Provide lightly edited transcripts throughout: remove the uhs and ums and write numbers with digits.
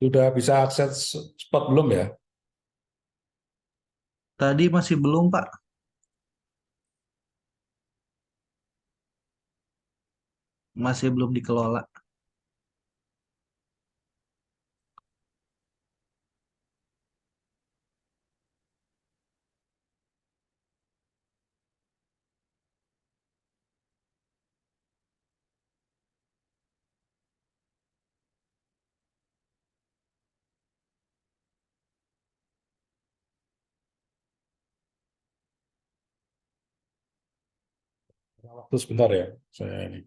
Sudah bisa akses spot belum ya? Tadi masih belum, Pak. Masih belum dikelola. Waktu sebentar ya, saya ini.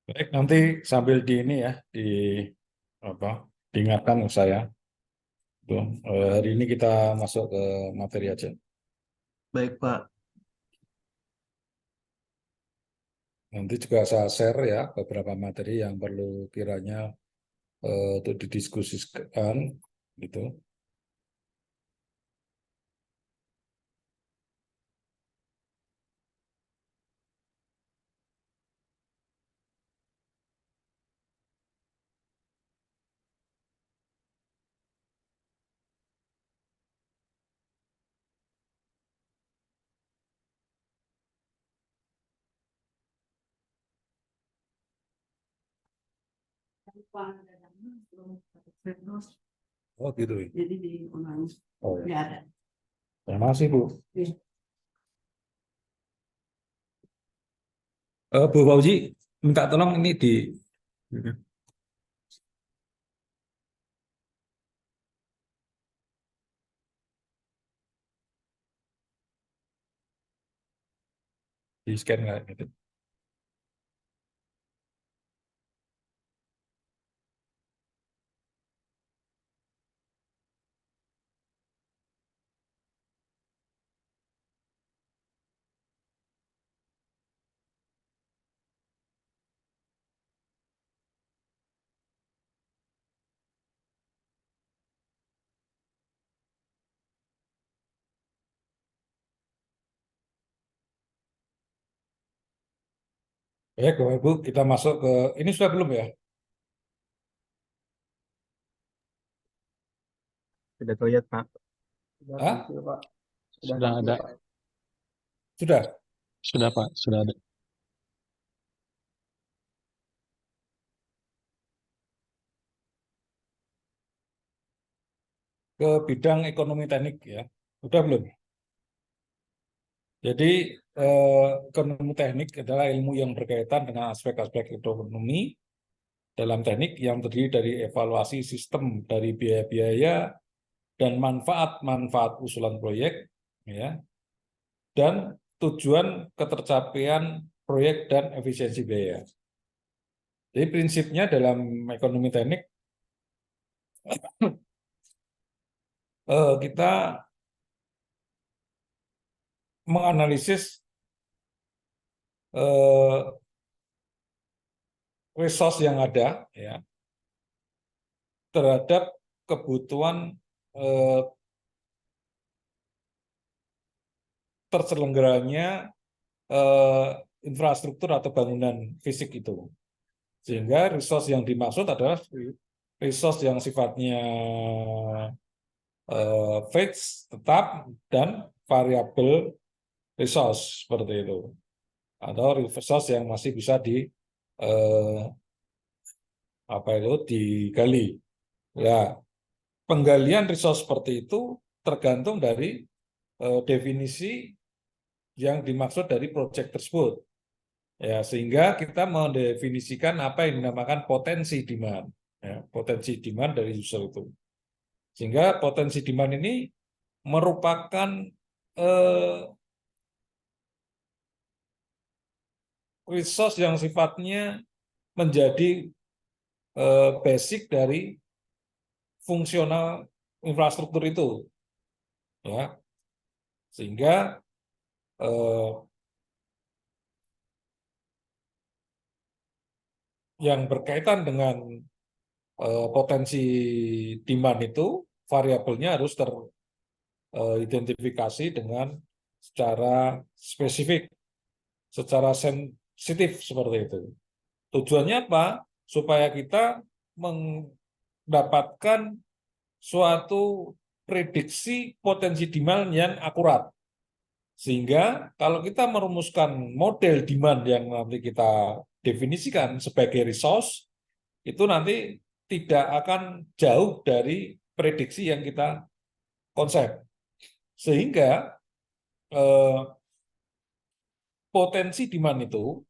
Baik, nanti sambil di ini ya, di apa, diingatkan ke saya. Tuh, hari ini kita masuk ke materi aja. Baik, Pak. Nanti juga saya share ya beberapa materi yang perlu kiranya untuk didiskusikan gitu. Oh gitu ya. Jadi diulangi. Oh ya. Nggak ada. Terima kasih Bu. Iya. Bu Fauzi, minta tolong ini di scan nggak gitu. Ya, Bapak Ibu, kita masuk ke ini sudah belum ya? Sudah terlihat, Pak. Hah? Sudah ada. Sudah? Sudah, Pak. Sudah ada. ke bidang ekonomi teknik ya. Udah belum? Jadi ekonomi teknik adalah ilmu yang berkaitan dengan aspek-aspek ekonomi dalam teknik yang terdiri dari evaluasi sistem dari biaya-biaya dan manfaat-manfaat usulan proyek, ya, dan tujuan ketercapaian proyek dan efisiensi biaya. Jadi prinsipnya dalam ekonomi teknik kita menganalisis resource yang ada, ya, terhadap kebutuhan terselenggaranya infrastruktur atau bangunan fisik itu. Sehingga resource yang dimaksud adalah resource yang sifatnya fixed, tetap, dan variable resource seperti itu. Atau resource yang masih bisa digali. Ya, penggalian resource seperti itu tergantung dari definisi yang dimaksud dari proyek tersebut. Ya, sehingga kita mendefinisikan apa yang dinamakan potensi demand. Ya, potensi demand dari user itu. Sehingga potensi demand ini merupakan resource yang sifatnya menjadi basic dari fungsional infrastruktur itu, ya, sehingga yang berkaitan dengan potensi demand itu variabelnya harus teridentifikasi dengan secara spesifik, secara sensitif seperti itu. Tujuannya apa? Supaya kita mendapatkan suatu prediksi potensi demand yang akurat. Sehingga kalau kita merumuskan model demand yang nanti kita definisikan sebagai resource, itu nanti tidak akan jauh dari prediksi yang kita konsep. Sehingga potensi demand itu,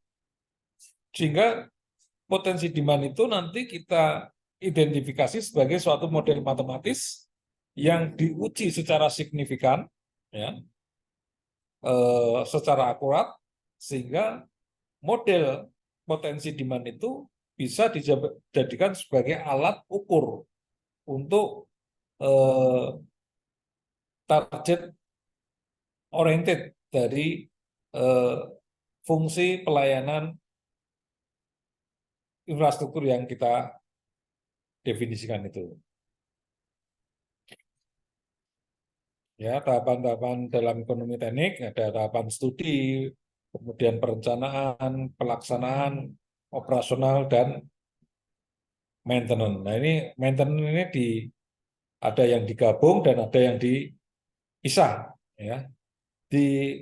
nanti kita identifikasi sebagai suatu model matematis yang diuji secara signifikan, ya, secara akurat, sehingga model potensi demand itu bisa dijadikan sebagai alat ukur untuk target oriented dari fungsi pelayanan infrastruktur yang kita definisikan itu. Ya, tahapan-tahapan dalam ekonomi teknik ada tahapan studi, kemudian perencanaan, pelaksanaan, operasional, dan maintenance. Nah, ini maintenance ini ada yang digabung dan ada yang dipisah, ya. Di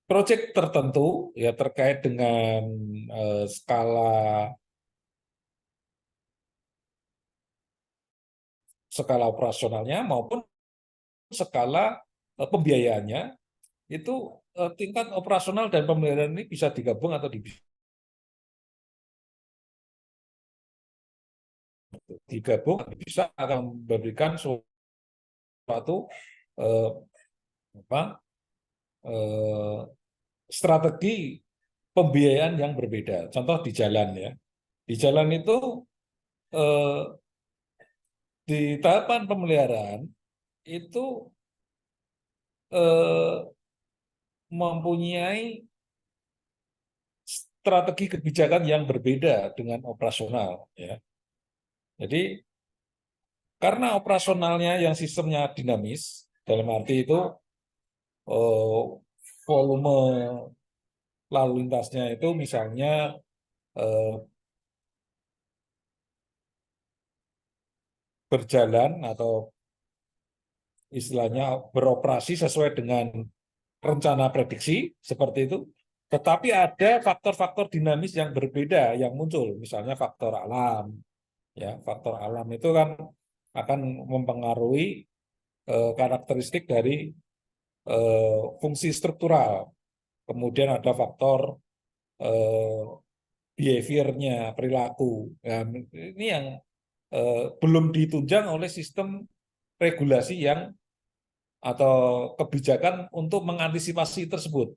proyek tertentu, ya, terkait dengan skala operasionalnya maupun skala pembiayaannya, itu tingkat operasional dan pemeliharaan ini bisa digabung atau digabung, bisa akan memberikan suatu strategi pembiayaan yang berbeda. Contoh di jalan, ya. Di jalan itu di tahapan pemeliharaan itu mempunyai strategi kebijakan yang berbeda dengan operasional, ya. Jadi karena operasionalnya yang sistemnya dinamis, dalam arti itu volume lalu lintasnya itu misalnya berjalan atau istilahnya beroperasi sesuai dengan rencana prediksi seperti itu, tetapi ada faktor-faktor dinamis yang berbeda yang muncul, misalnya faktor alam, ya. Faktor alam itu kan akan mempengaruhi karakteristik dari fungsi struktural. Kemudian ada faktor behavior-nya, perilaku. Nah, ini yang belum ditunjang oleh sistem regulasi yang atau kebijakan untuk mengantisipasi tersebut.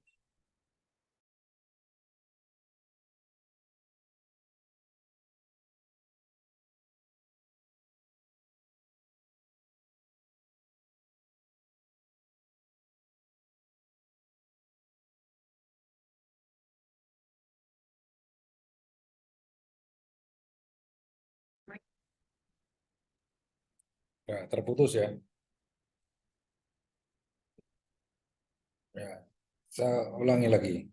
Ya, terputus ya. Ya, saya ulangi lagi.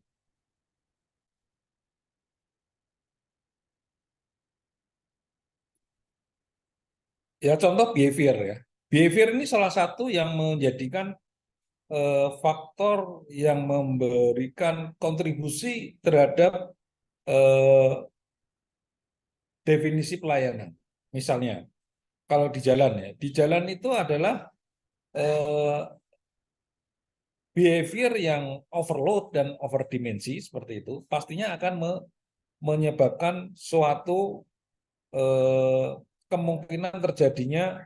Ya, contoh behavior ya. Behavior ini salah satu yang menjadikan faktor yang memberikan kontribusi terhadap definisi pelayanan. Misalnya, kalau di jalan ya, di jalan itu adalah behavior yang overload dan overdimensi seperti itu, pastinya akan menyebabkan suatu kemungkinan terjadinya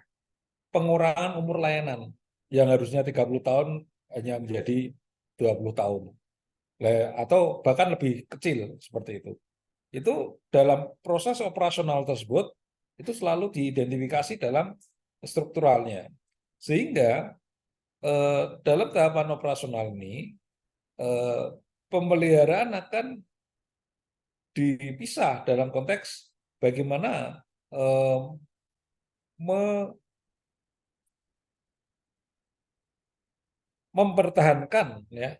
pengurangan umur layanan yang harusnya 30 tahun hanya menjadi 20 tahun. Atau bahkan lebih kecil seperti itu. Itu dalam proses operasional tersebut itu selalu diidentifikasi dalam strukturalnya. Sehingga dalam tahapan operasional ini pemeliharaan akan dipisah dalam konteks bagaimana mempertahankan ya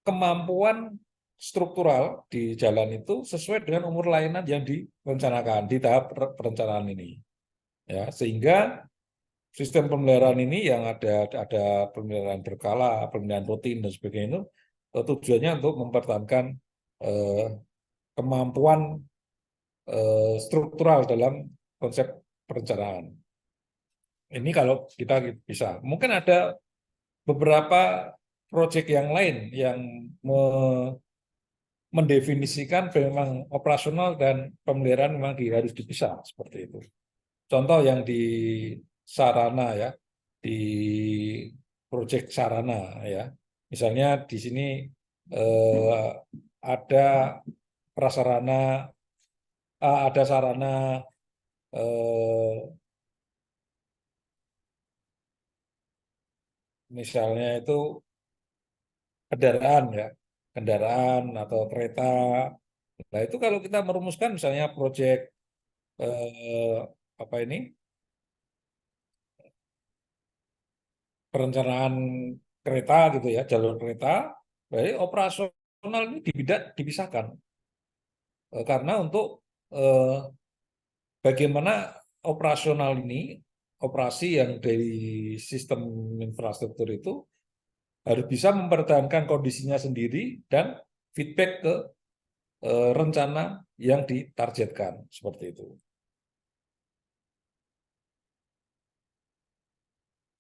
kemampuan struktural di jalan itu sesuai dengan umur layanan yang direncanakan di tahap perencanaan ini. Ya, sehingga sistem pemeliharaan ini yang ada pemeliharaan berkala, pemeliharaan rutin dan sebagainya itu tujuannya untuk mempertahankan kemampuan struktural dalam konsep perencanaan. Ini kalau kita bisa. Mungkin ada beberapa proyek yang lain yang mendefinisikan memang operasional dan pemeliharaan memang harus dipisah seperti itu. Contoh yang di sarana ya, di proyek sarana ya. Misalnya di sini ada prasarana, ada sarana misalnya itu kendaraan ya, kendaraan atau kereta. Nah itu kalau kita merumuskan misalnya proyek apa ini perencanaan kereta gitu ya, jalur kereta, jadi operasional ini dipisahkan karena untuk bagaimana operasional ini, operasi yang dari sistem infrastruktur itu harus bisa mempertahankan kondisinya sendiri dan feedback ke rencana yang ditargetkan seperti itu.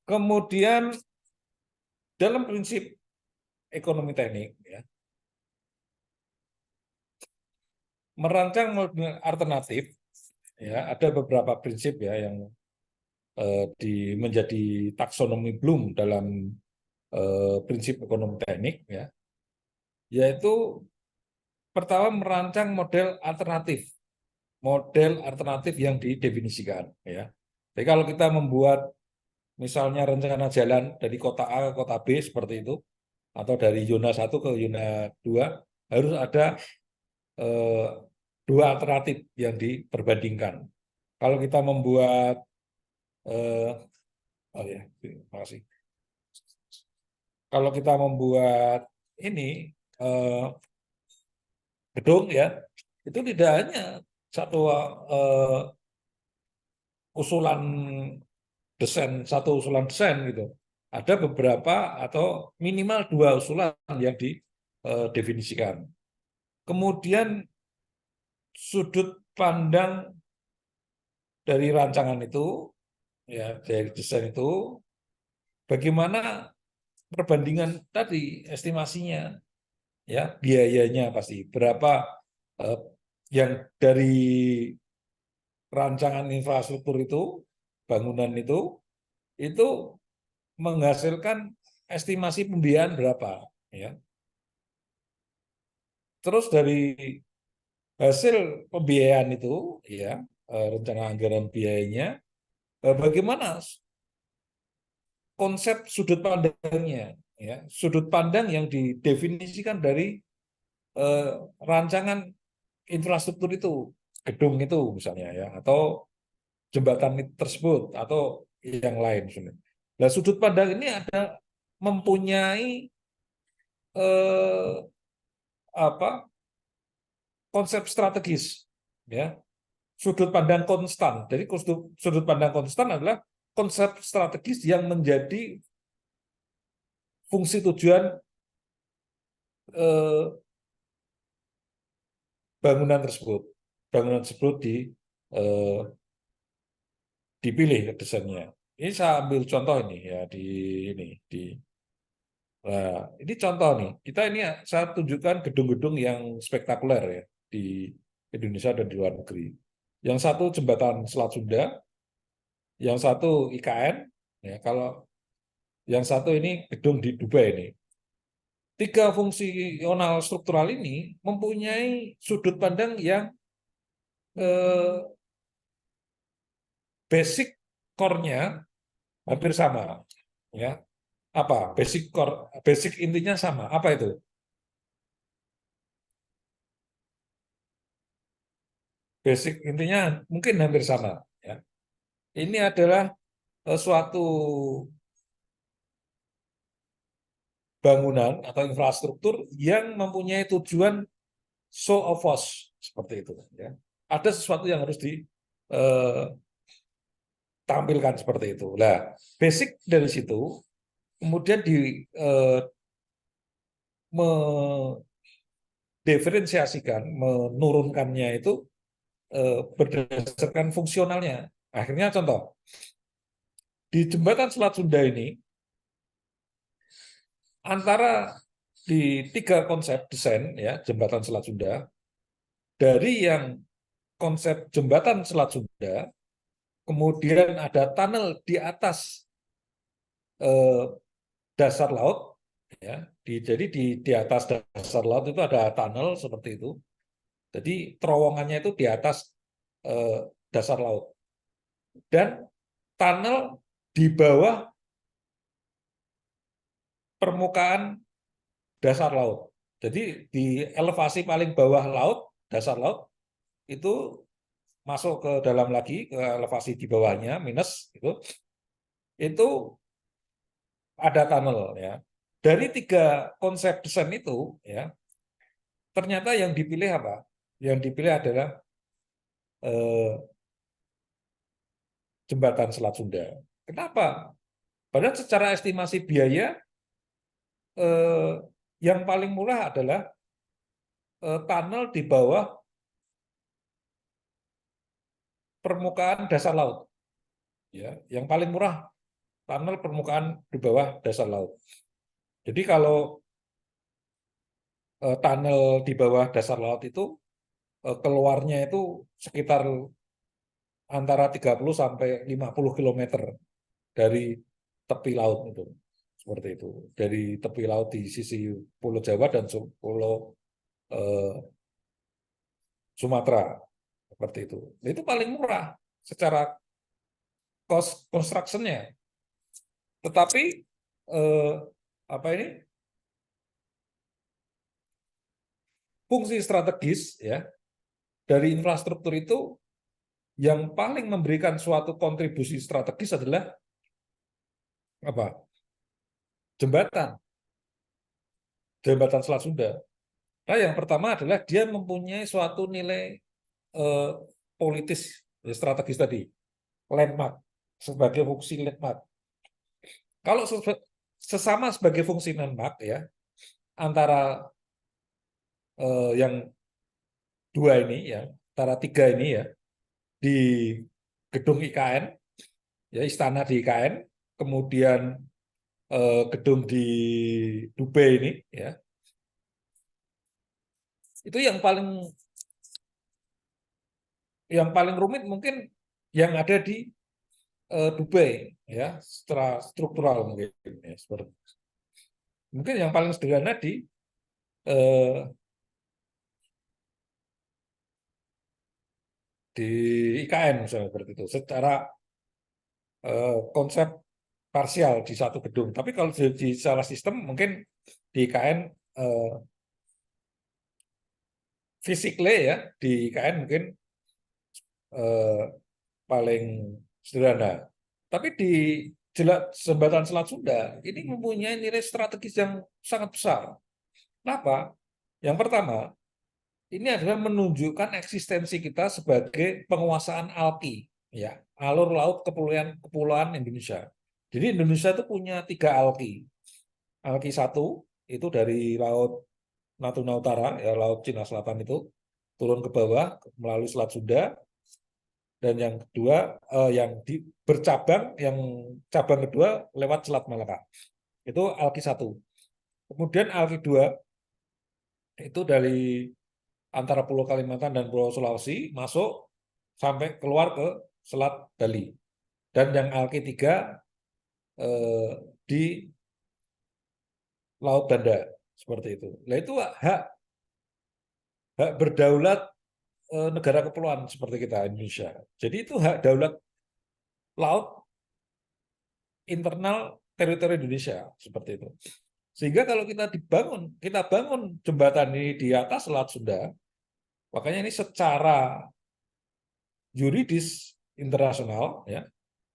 Kemudian dalam prinsip ekonomi teknik ya, merancang model alternatif ya ada beberapa prinsip ya yang menjadi taksonomi Bloom dalam prinsip ekonomi teknik ya, yaitu pertama merancang model alternatif yang didefinisikan ya. Jadi kalau kita membuat misalnya rencana jalan dari kota A ke kota B seperti itu, atau dari zona 1 ke zona 2, harus ada dua alternatif yang diperbandingkan. Kalau kita membuat oh ya, terima kasih. Kalau kita membuat ini gedung ya, itu tidak hanya satu usulan satu usulan desain gitu. Ada beberapa atau minimal dua usulan yang didefinisikan. Kemudian sudut pandang dari rancangan itu ya dari desain itu bagaimana perbandingan tadi estimasinya, ya biayanya pasti berapa, eh, yang dari rancangan infrastruktur itu, bangunan itu menghasilkan estimasi pembiayaan berapa, ya. Terus dari hasil pembiayaan itu, ya, rencana anggaran biayanya, bagaimana konsep sudut pandangnya, ya, sudut pandang yang didefinisikan dari eh, rancangan infrastruktur itu, gedung itu misalnya, ya, atau jembatan tersebut atau yang lain. Nah, sudut pandang ini ada mempunyai eh, apa konsep strategis, ya, sudut pandang konstan. Jadi sudut pandang konstan adalah konsep strategis yang menjadi fungsi tujuan eh, bangunan tersebut. Bangunan tersebut eh, dipilih desainnya. Ini saya ambil contoh ini ya ini di nah, ini contoh nih. Kita ini saya tunjukkan gedung-gedung yang spektakuler ya di Indonesia dan di luar negeri. Yang satu jembatan Selat Sunda, yang satu IKN, ya kalau yang satu ini gedung di Dubai ini. Tiga fungsional struktural ini mempunyai sudut pandang yang eh, basic core-nya hampir sama, ya. Apa basic core, basic intinya sama, apa itu? Basic intinya mungkin hampir sama, ya. Ini adalah suatu bangunan atau infrastruktur yang mempunyai tujuan show of force seperti itu, ya. Ada sesuatu yang harus ditampilkan seperti itu. Nah, basic dari situ kemudian mendiferensiasikan, menurunkannya itu berdasarkan fungsionalnya. Akhirnya contoh, di jembatan Selat Sunda ini, antara di tiga konsep desain ya jembatan Selat Sunda, dari yang konsep jembatan Selat Sunda, kemudian ada tunnel di atas eh, dasar laut, ya. Jadi di atas dasar laut itu ada tunnel seperti itu. Jadi terowongannya itu di atas eh, dasar laut dan tunnel di bawah permukaan dasar laut. Jadi di elevasi paling bawah laut, dasar laut itu masuk ke dalam lagi ke elevasi di bawahnya minus itu ada tunnel, ya. Dari tiga konsep desain itu, ya, ternyata yang dipilih apa? Yang dipilih adalah eh, jembatan Selat Sunda. Kenapa? Padahal secara estimasi biaya eh, yang paling murah adalah tunnel di bawah permukaan dasar laut. Ya, yang paling murah tunnel permukaan di bawah dasar laut. Jadi kalau tunnel di bawah dasar laut itu keluarnya itu sekitar antara 30 sampai 50 kilometer dari tepi laut itu. Seperti itu. Dari tepi laut di sisi Pulau Jawa dan Pulau eh, Sumatera. Seperti itu. Itu paling murah secara cost construction-nya. Tetapi eh, apa ini? Fungsi strategis ya dari infrastruktur itu yang paling memberikan suatu kontribusi strategis adalah apa? Jembatan, jembatan Selat Sunda. Nah, yang pertama adalah dia mempunyai suatu nilai eh, politis, strategis tadi, landmark sebagai fungsi landmark. Kalau sesama sebagai fungsi landmark ya antara yang dua ini ya, antara tiga ini ya di gedung IKN ya istana di IKN, kemudian gedung di Dubai ini, ya itu yang paling rumit mungkin yang ada di Dubai, ya secara struktural mungkin, ya, seperti mungkin yang paling sederhana eh, di IKN misalnya seperti itu, secara konsep parsial di satu gedung. Tapi kalau di secara sistem mungkin di IKN physically ya, di IKN mungkin eh, paling sederhana. Tapi di Jembatan Selat Sunda ini mempunyai nilai strategis yang sangat besar. Kenapa? Yang pertama, ini adalah menunjukkan eksistensi kita sebagai penguasaan ALKI, ya, alur laut kepulauan Indonesia. Jadi Indonesia itu punya 3 ALKI. ALKI 1 itu dari laut Natuna Utara, ya laut Cina Selatan itu turun ke bawah melalui Selat Sunda, dan yang kedua bercabang, yang cabang kedua lewat Selat Malaka. Itu ALKI 1. Kemudian ALKI 2 itu dari antara Pulau Kalimantan dan Pulau Sulawesi masuk sampai keluar ke Selat Bali. Dan yang ALKI 3 di Laut Banda, seperti itu. Nah, itu hak berdaulat negara kepulauan seperti kita Indonesia. Jadi itu hak daulat laut internal teritori Indonesia, seperti itu. Sehingga kalau kita bangun jembatan ini di atas Selat Sunda, makanya ini secara yuridis internasional, ya,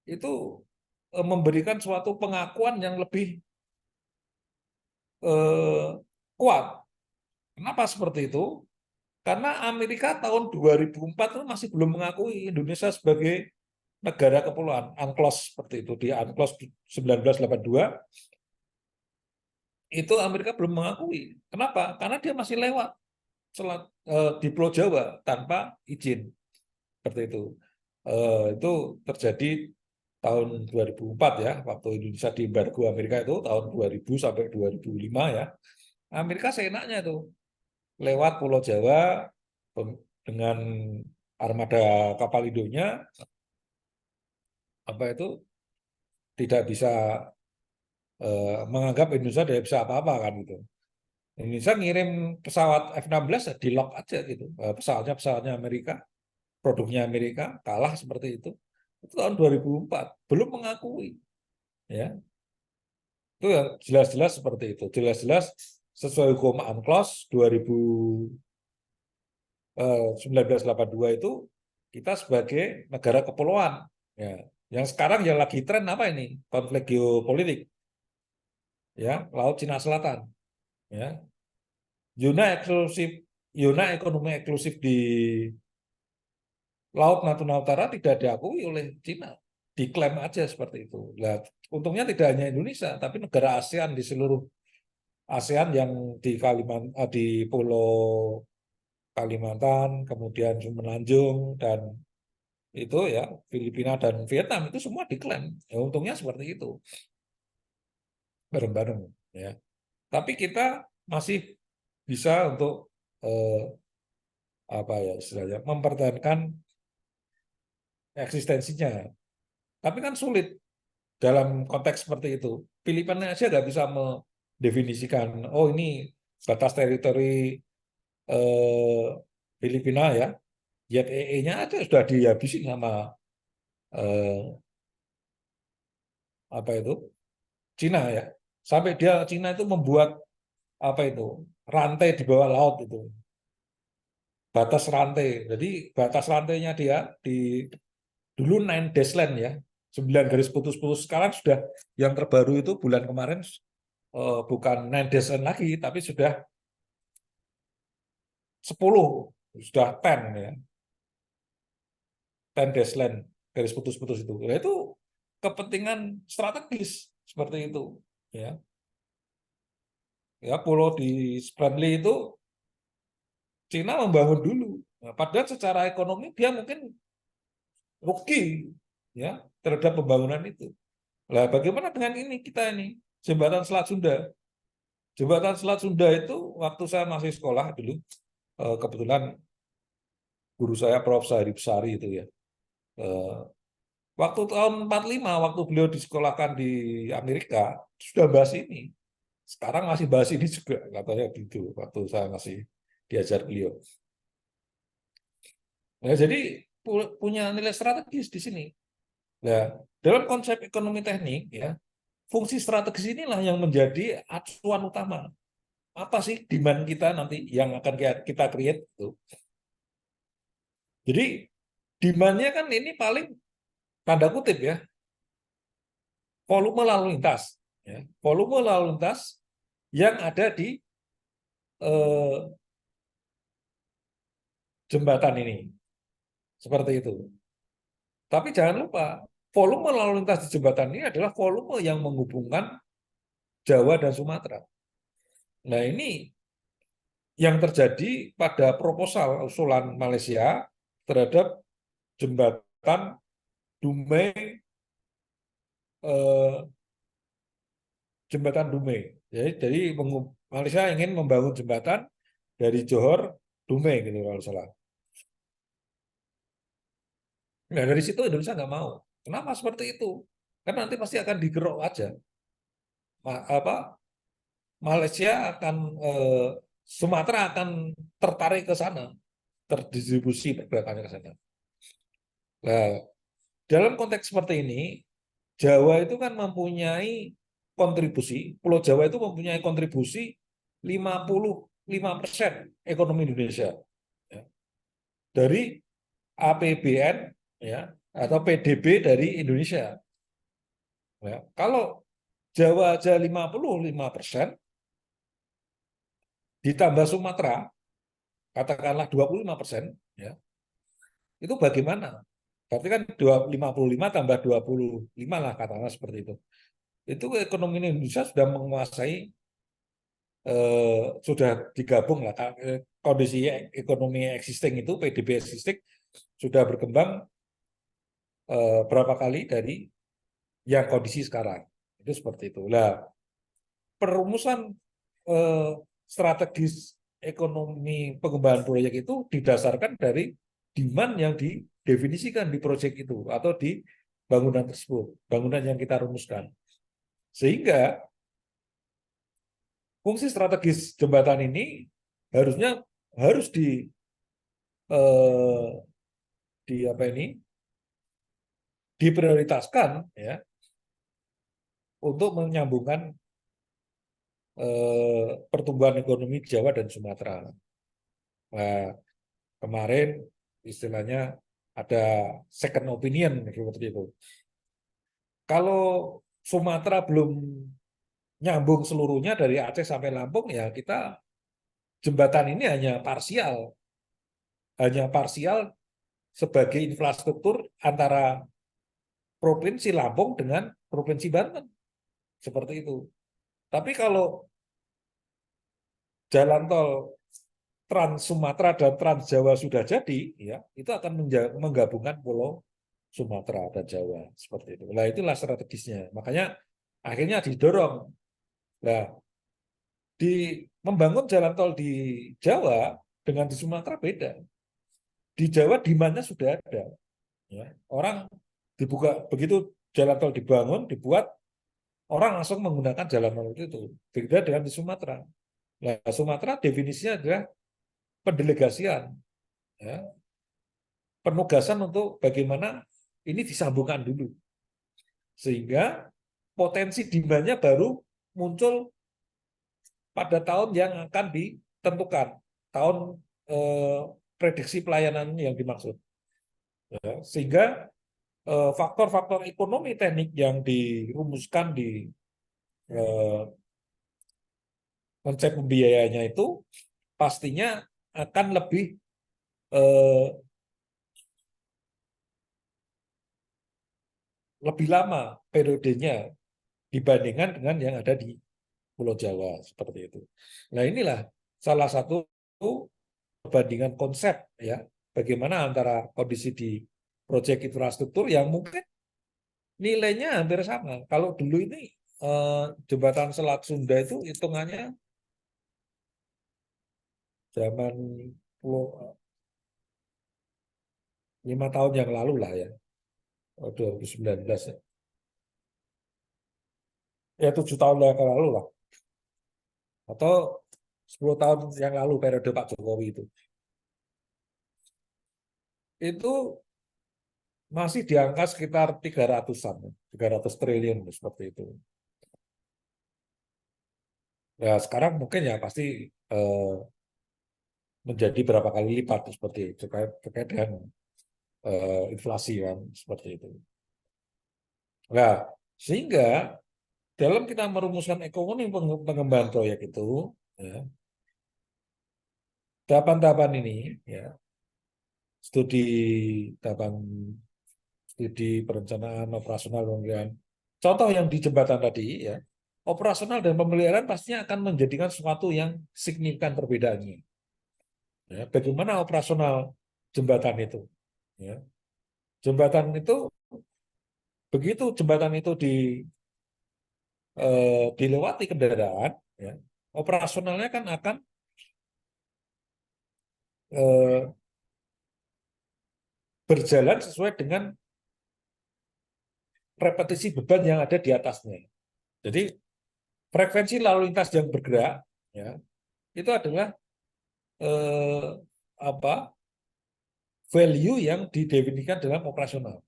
itu memberikan suatu pengakuan yang lebih kuat. Kenapa seperti itu? Karena Amerika tahun 2004 itu masih belum mengakui Indonesia sebagai negara kepulauan, UNCLOS seperti itu. Di UNCLOS 1982 itu Amerika belum mengakui. Kenapa? Karena dia masih lewat di Pulau Jawa tanpa izin, seperti itu. Itu terjadi tahun 2004 ya, waktu Indonesia diembargo Amerika itu tahun 2000 sampai 2005 ya. Amerika seenaknya itu lewat Pulau Jawa dengan armada kapal Indonya, apa itu tidak bisa menganggap Indonesia tidak bisa apa-apa kan gitu. Indonesia ngirim pesawat F-16 di lock aja gitu. Pesawatnya Amerika, produknya Amerika, kalah seperti itu. Itu tahun 2004, belum mengakui. Ya. Itu yang jelas-jelas seperti itu. Jelas-jelas sesuai hukum UNCLOS 1982 itu kita sebagai negara kepulauan. Ya. Yang sekarang yang lagi tren apa ini? Konflik geopolitik. Ya, Laut Cina Selatan. Ya. Zona ekonomi eksklusif di Laut Natuna Utara tidak diakui oleh Cina. Diklaim aja seperti itu. Nah, untungnya tidak hanya Indonesia, tapi negara ASEAN di seluruh ASEAN yang di Pulau Kalimantan, kemudian Semenanjung, dan itu ya Filipina dan Vietnam itu semua diklaim. Ya, untungnya seperti itu. Bareng-bareng ya. Tapi kita masih bisa untuk apa ya istilahnya mempertahankan eksistensinya. Tapi kan sulit dalam konteks seperti itu. Filipina aja nggak bisa mendefinisikan, oh ini batas teritori eh, Filipina ya. YEE-nya aja sudah dihabisin sama eh, apa itu Cina ya. Sampai Cina itu membuat apa itu rantai di bawah laut itu. Batas rantai. Jadi batas rantainya dia di dulu 9 dash line ya. 9 garis putus-putus. Sekarang sudah yang terbaru itu bulan kemarin bukan 9 dash line lagi, tapi sudah 10, sudah 10 ya. 10 dash line, garis putus-putus itu. Nah, itu kepentingan strategis seperti itu ya. Ya, pulau di Spratly itu Cina membangun dulu. Nah, padahal secara ekonomi dia mungkin rugi ya. terhadap pembangunan itu. Nah, bagaimana dengan ini kita ini jembatan Selat Sunda? Jembatan Selat Sunda itu waktu saya masih sekolah dulu, kebetulan guru saya Prof. Sahari Besari itu ya. Waktu tahun 45, waktu beliau disekolahkan di Amerika, sudah bahas ini. Sekarang masih bahas ini juga, katanya gitu, waktu saya masih diajar beliau. Nah, jadi punya nilai strategis di sini. Nah, dalam konsep ekonomi teknik, ya, fungsi strategis inilah yang menjadi acuan utama. Apa sih demand kita nanti yang akan kita create itu? Jadi demand-nya kan ini paling tanda kutip ya, volume lalu lintas, ya. Volume lalu lintas yang ada di jembatan ini, seperti itu. Tapi jangan lupa, volume lalu lintas di jembatan ini adalah volume yang menghubungkan Jawa dan Sumatera. Nah, ini yang terjadi pada proposal usulan Malaysia terhadap jembatan Dumai, jembatan Dumai. Jadi Malaysia ingin membangun jembatan dari Johor Dumai gitu kalau salah. Nah, dari situ Indonesia nggak mau. Kenapa seperti itu? Karena nanti pasti akan digerok aja. Malaysia akan Sumatera akan tertarik ke sana, terdistribusi pergerakannya ke sana. Nah, dalam konteks seperti ini, Jawa itu kan mempunyai kontribusi, Pulau Jawa itu mempunyai kontribusi 55% ekonomi Indonesia. Ya. Dari APBN ya, atau PDB dari Indonesia. Ya. Kalau Jawa aja 55%, ditambah Sumatera, katakanlah 25%, ya, itu bagaimana? Berarti kan 55 tambah 25 lah katakanlah seperti itu. Itu ekonomi Indonesia sudah menguasai, sudah digabung lah, kondisi ekonomi existing itu, PDB existing sudah berkembang berapa kali dari yang kondisi sekarang. Itu seperti itu. Nah, perumusan strategis ekonomi pengembangan proyek itu didasarkan dari demand yang didefinisikan di proyek itu atau di bangunan tersebut, bangunan yang kita rumuskan. Sehingga fungsi strategis jembatan ini harusnya harus apa ini diprioritaskan ya untuk menyambungkan pertumbuhan ekonomi Jawa dan Sumatera. Nah, kemarin istilahnya ada second opinion seperti itu. Kalau Sumatera belum nyambung seluruhnya dari Aceh sampai Lampung, ya kita jembatan ini hanya parsial sebagai infrastruktur antara Provinsi Lampung dengan Provinsi Banten. Seperti itu. Tapi kalau jalan tol Trans Sumatera dan Trans Jawa sudah jadi, ya itu akan menggabungkan Pulau Sumatera dan Jawa seperti itu. Nah, itulah strategisnya. Makanya akhirnya didorong. Nah, membangun jalan tol di Jawa dengan di Sumatera beda. Di Jawa demand-nya sudah ada. Ya. Orang dibuka begitu jalan tol dibangun, dibuat, orang langsung menggunakan jalan tol itu. Beda dengan di Sumatera. Nah, Sumatera definisinya adalah pendelegasian, ya, penugasan untuk bagaimana ini disambungkan dulu, sehingga potensi demand-nya baru muncul pada tahun yang akan ditentukan, tahun prediksi pelayanan yang dimaksud, ya, sehingga faktor-faktor ekonomi teknik yang dirumuskan di konsep pembiayaannya itu pastinya akan lebih lama periodenya dibandingkan dengan yang ada di Pulau Jawa seperti itu. Nah, inilah salah satu perbandingan konsep ya, bagaimana antara kondisi di proyek infrastruktur yang mungkin nilainya hampir sama. Kalau dulu ini jembatan Selat Sunda itu hitungannya zaman 5 tahun yang lalu lah ya, 2019 ya. Ya 7 tahun yang lalu lah, atau 10 tahun yang lalu periode Pak Jokowi itu masih di angka sekitar 300-an, 300 triliun seperti itu. Ya sekarang mungkin ya pasti menjadi berapa kali lipat seperti itu terkait dengan inflasi kan seperti itu. Nah, sehingga dalam kita merumuskan ekonomi pengembangan proyek itu, ya, tahapan-tahapan ini, ya, studi tahapan studi perencanaan operasional pemeliharaan. Contoh yang di jembatan tadi, ya, operasional dan pemeliharaan pastinya akan menjadikan sesuatu yang signifikan perbedaannya. Ya, bagaimana operasional jembatan itu? Ya, jembatan itu begitu jembatan itu dilewati kendaraan, ya, operasionalnya kan akan berjalan sesuai dengan repetisi beban yang ada di atasnya. Jadi frekuensi lalu lintas yang bergerak, ya, itu adalah apa value yang didefinisikan dalam operasional.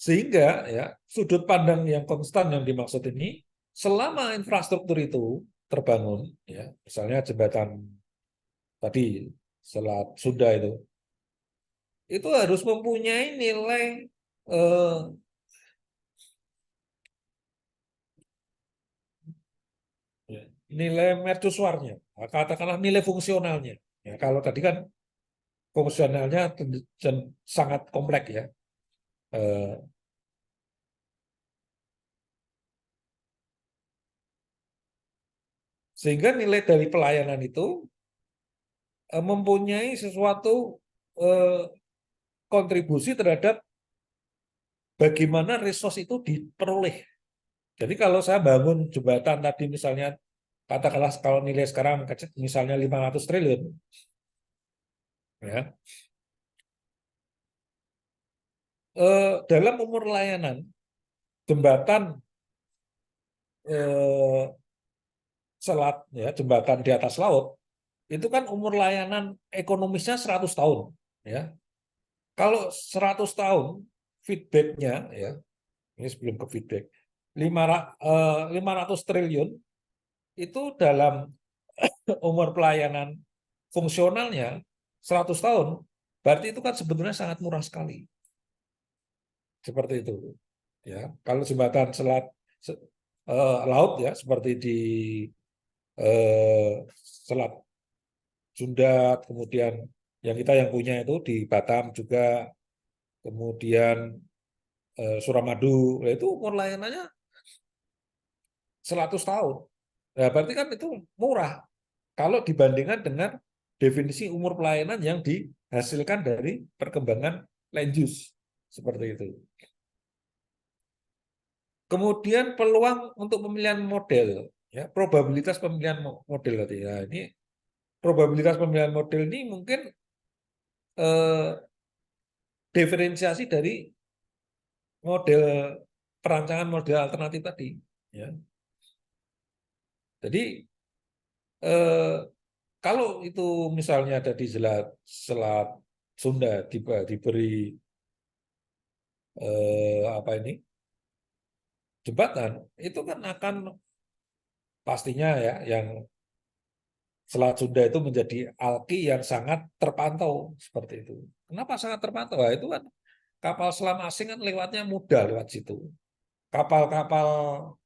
Sehingga ya sudut pandang yang konstan yang dimaksud ini, selama infrastruktur itu terbangun, ya, misalnya jembatan tadi Selat Sunda itu harus mempunyai nilai eh, nilai mercusuarnya, katakanlah nilai fungsionalnya. Ya, kalau tadi kan fungsionalnya sangat kompleks ya. Eh, Sehingga nilai dari pelayanan itu mempunyai sesuatu kontribusi terhadap bagaimana resource itu diperoleh. Jadi kalau saya bangun jembatan tadi misalnya, katakanlah kalau nilai sekarang misalnya 500 triliun, ya, dalam umur layanan jembatan selat, ya, jembatan di atas laut, itu kan umur layanan ekonomisnya 100 tahun. Ya. Kalau 100 tahun feedbacknya, ya, ini sebelum ke feedback, 500 triliun itu dalam umur pelayanan fungsionalnya 100 tahun, berarti itu kan sebetulnya sangat murah sekali. Seperti itu. Ya, kalau jembatan selat laut ya seperti di Selat Sunda, kemudian yang kita yang punya itu di Batam juga, kemudian Suramadu, itu umur layanannya 100 tahun. Nah, berarti kan itu murah kalau dibandingkan dengan definisi umur pelayanan yang dihasilkan dari perkembangan land use seperti itu. Kemudian peluang untuk pemilihan model, ya, probabilitas pemilihan model tadi. Ya, ini probabilitas pemilihan model ini mungkin diferensiasi dari model perancangan model alternatif tadi. Ya. Jadi kalau itu misalnya ada di Selat Sunda diberi apa ini jembatan, itu kan akan pastinya ya yang Selat Sunda itu menjadi alki yang sangat terpantau seperti itu. Kenapa sangat terpantau? Nah, itu kan kapal selam asing kan lewatnya mudah lewat situ. Kapal-kapal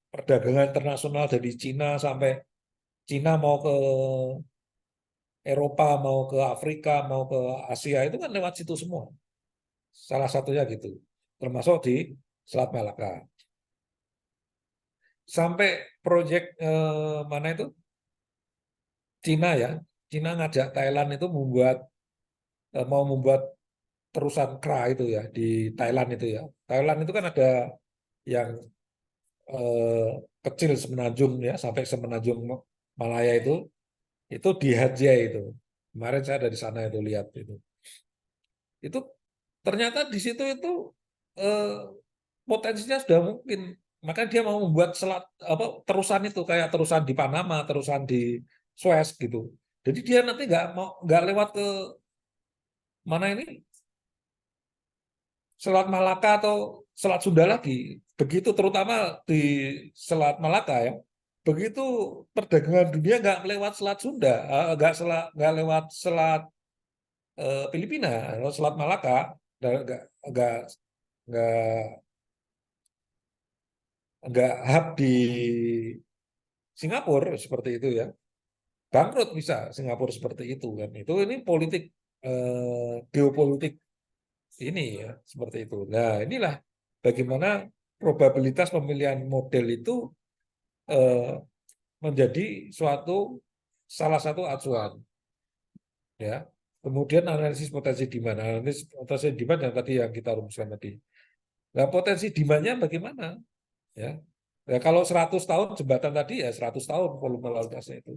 perdagangan internasional dari Cina sampai Cina mau ke Eropa, mau ke Afrika, mau ke Asia itu kan lewat situ semua. Salah satunya gitu. Termasuk di Selat Malaka. Sampai proyek mana itu? Cina ya. Cina ngajak Thailand itu mau membuat terusan KRA itu ya di Thailand itu ya. Thailand itu kan ada yang eh, kecil semenanjung ya sampai semenanjung Malaya itu di Hajjah itu. Kemarin saya ada di sana itu lihat itu. Itu ternyata di situ itu eh, potensinya sudah mungkin. Maka dia mau membuat terusan itu kayak terusan di Panama, terusan di Suez gitu. Jadi dia nanti nggak lewat ke mana ini Selat Malaka atau Selat Sunda lagi. Begitu terutama di Selat Malaka ya. Begitu perdagangan dunia nggak lewat Selat Sunda, nggak lewat Selat Filipina atau Selat Malaka, nggak nggak nggak nggak hub di Singapura seperti itu ya. Bangkrut bisa Singapura seperti itu kan. Ini politik geopolitik ini ya seperti itu. Nah, inilah bagaimana probabilitas pemilihan model itu eh, menjadi salah satu acuan ya. Kemudian analisis potensi demand, analisis potensi demand yang tadi yang kita rumuskan tadi. Nah, potensi demand-nya bagaimana ya? Ya, kalau 100 tahun jembatan tadi ya 100 tahun volume lalu lintasnya itu.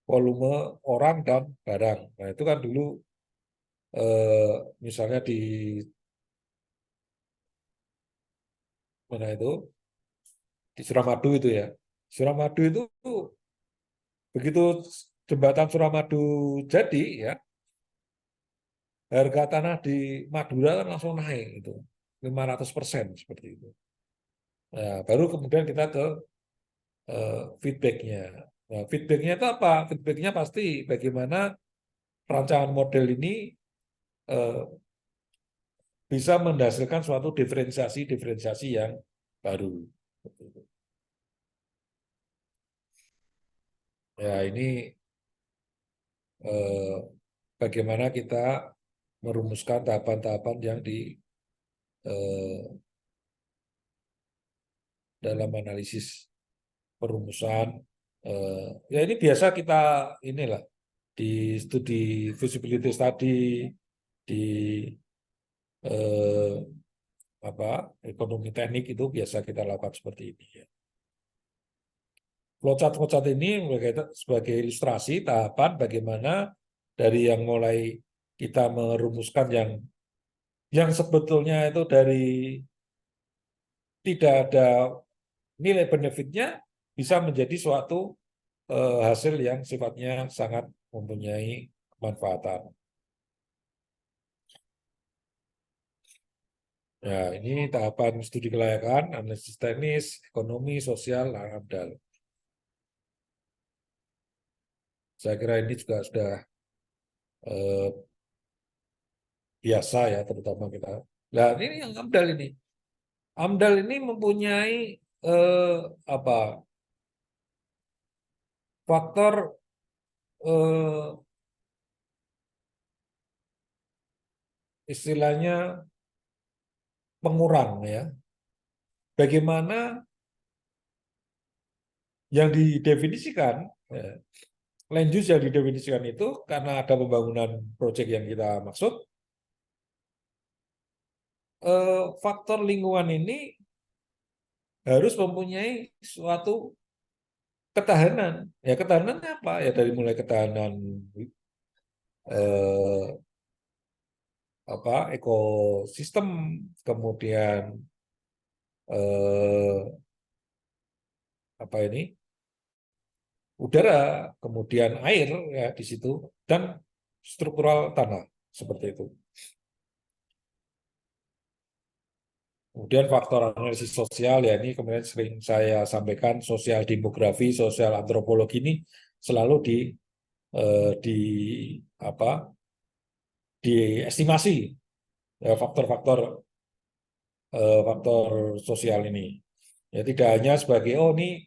Volume orang dan barang. Nah, itu kan dulu misalnya di mana itu di Suramadu itu ya. Suramadu itu begitu jembatan Suramadu jadi ya, harga tanah di Madura kan langsung naik itu 500% seperti itu. Nah, baru kemudian kita ke feedbacknya. Nah, feedbacknya itu apa? Feedbacknya pasti bagaimana rancangan model ini eh, bisa menghasilkan suatu diferensiasi yang baru. Ya, ini bagaimana kita merumuskan tahapan-tahapan yang di dalam analisis perumusan. Ya ini biasa kita inilah di studi feasibility study di eh, ekonomi teknik itu biasa kita lakukan seperti ini ya. Flowchart ini sebagai ilustrasi tahapan bagaimana dari yang mulai kita merumuskan yang sebetulnya itu dari tidak ada nilai benefitnya bisa menjadi suatu hasil yang sifatnya sangat mempunyai kemanfaatan. Ya, ini tahapan studi kelayakan, analisis teknis, ekonomi, sosial, dan AMDAL. Saya kira ini juga sudah eh, biasa ya, terutama kita. Nah, ini yang AMDAL ini. AMDAL ini mempunyai apa faktor istilahnya pengurang ya. Bagaimana yang didefinisikan, land use yang didefinisikan itu karena ada pembangunan proyek yang kita maksud, faktor lingkungan ini harus mempunyai suatu ketahanan. Ya ketahanannya apa? Ya dari mulai ketahanan eh, ekosistem, kemudian eh, udara, kemudian air ya di situ dan struktural tanah seperti itu. Kemudian faktor analisis sosial ya ini kemudian sering saya sampaikan sosial demografi, sosial antropologi ini selalu di apa diestimasi ya, faktor sosial ini. Ya tidak hanya sebagai ini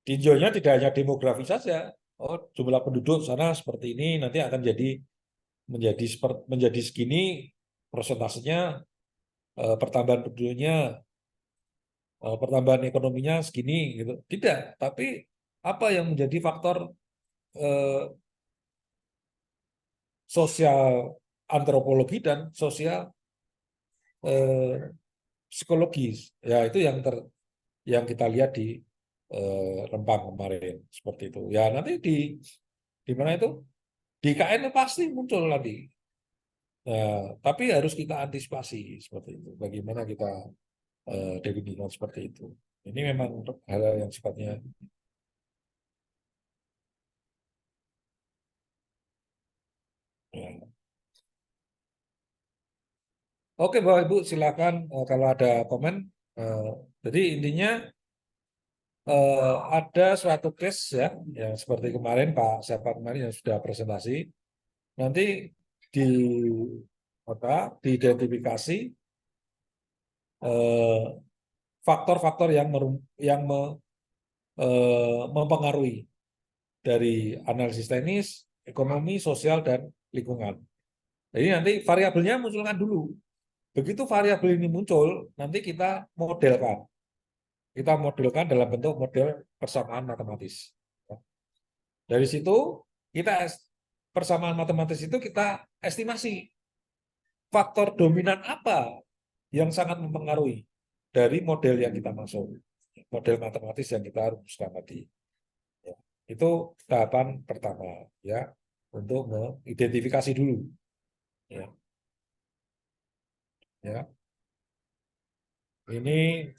tinjaunya tidak hanya demografi saja. Oh, jumlah penduduk sana seperti ini nanti akan menjadi segini persentasenya, pertambahan penduduknya, pertambahan ekonominya segini gitu. Tidak, tapi apa yang menjadi faktor eh, sosial antropologi dan sosial psikologis. Ya itu yang kita lihat di Rempang kemarin seperti itu. Ya nanti di mana itu di KN pasti muncul nanti. Ya, tapi harus kita antisipasi seperti itu. Bagaimana kita definisikan seperti itu. Ini memang hal yang sifatnya ya. Oke, Bapak Ibu, silakan kalau ada komen. Eh, jadi intinya ada suatu case ya, yang seperti kemarin Pak siapa kemarin yang sudah presentasi. Nanti di diidentifikasi faktor-faktor yang mempengaruhi dari analisis teknis, ekonomi, sosial dan lingkungan. Jadi nanti variabelnya munculkan dulu. Begitu variabel ini muncul, nanti kita modelkan. Kita modelkan dalam bentuk model persamaan matematis. Dari situ kita persamaan matematis itu kita estimasi faktor dominan apa yang sangat mempengaruhi dari model yang kita masuk, model matematis yang kita rumuskan tadi. Ya, itu tahapan pertama ya untuk mengidentifikasi dulu. Ya, ya. Ini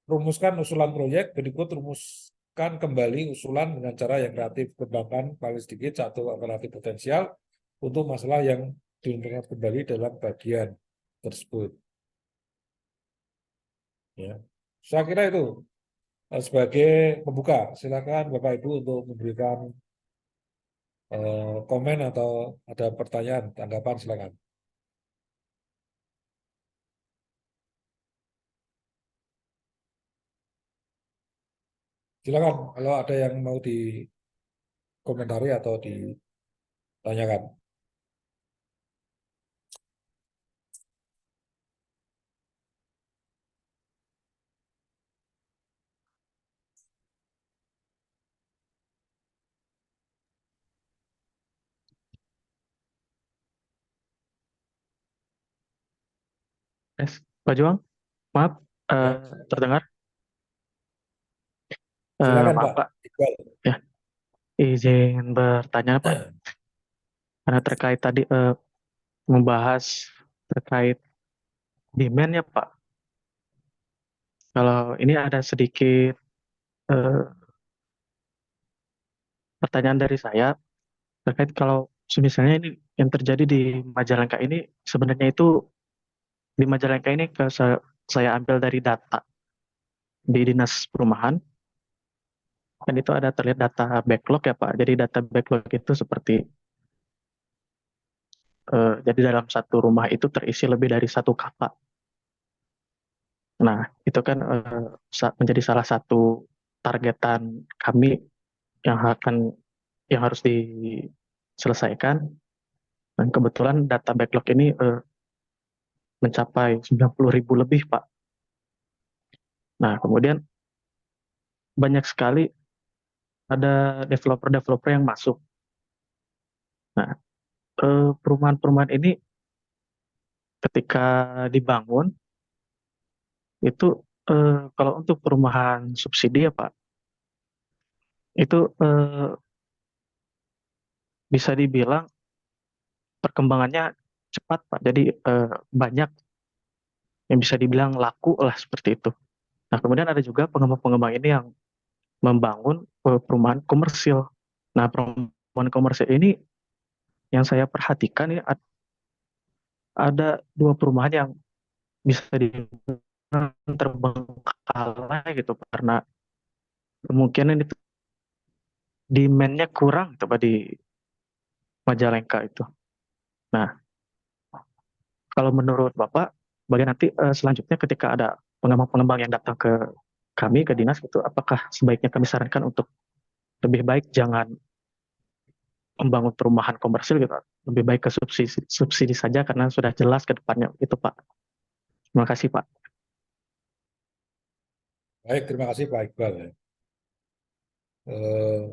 rumuskan usulan proyek, berikut rumuskan kembali usulan dengan cara yang kreatif, kembangkan paling sedikit satu alternatif potensial untuk masalah yang diuntungkan kembali dalam bagian tersebut. Ya. Saya kira itu sebagai pembuka. Silakan Bapak Ibu untuk memberikan komen atau ada pertanyaan, tanggapan silakan. Silakan kalau ada yang mau dikomentari atau ditanyakan. Pak Juang, maaf, Ya, terdengar? silakan Maaf Pak Pak, Iqbal. ya izin bertanya Pak, karena terkait tadi membahas terkait demand ya Pak. Kalau ini ada sedikit eh, pertanyaan dari saya terkait kalau misalnya ini yang terjadi di Majalengka ini sebenarnya itu di Majalengka ini saya ambil dari data di Dinas Perumahan dan itu ada terlihat data backlog ya Pak. Jadi data backlog itu seperti jadi dalam satu rumah itu terisi lebih dari satu kakak. Nah, itu kan menjadi salah satu targetan kami yang yang harus diselesaikan. Dan kebetulan data backlog ini mencapai 90.000 lebih, Pak. Nah, kemudian banyak sekali ada developer-developer yang masuk. Nah, perumahan-perumahan ini ketika dibangun itu kalau untuk perumahan subsidi ya Pak, itu bisa dibilang perkembangannya cepat Pak. Jadi banyak yang bisa dibilang laku lah seperti itu. Nah, kemudian ada juga pengembang-pengembang ini yang membangun perumahan komersil. Nah, perumahan komersil ini yang saya perhatikan ini ada dua perumahan yang bisa dibilang terbengkalai gitu karena kemungkinan itu demand-nya kurang gitu Pak di Majalengka itu. Nah, kalau menurut Bapak, bagaimana nanti selanjutnya ketika ada pengembang-pengembang yang datang ke kami ke dinas gitu, apakah sebaiknya kami sarankan untuk lebih baik jangan membangun perumahan komersil gitu, lebih baik ke subsidi saja karena sudah jelas ke depannya itu Pak. Terima kasih Pak. Baik, terima kasih Pak Iqbal. Eh,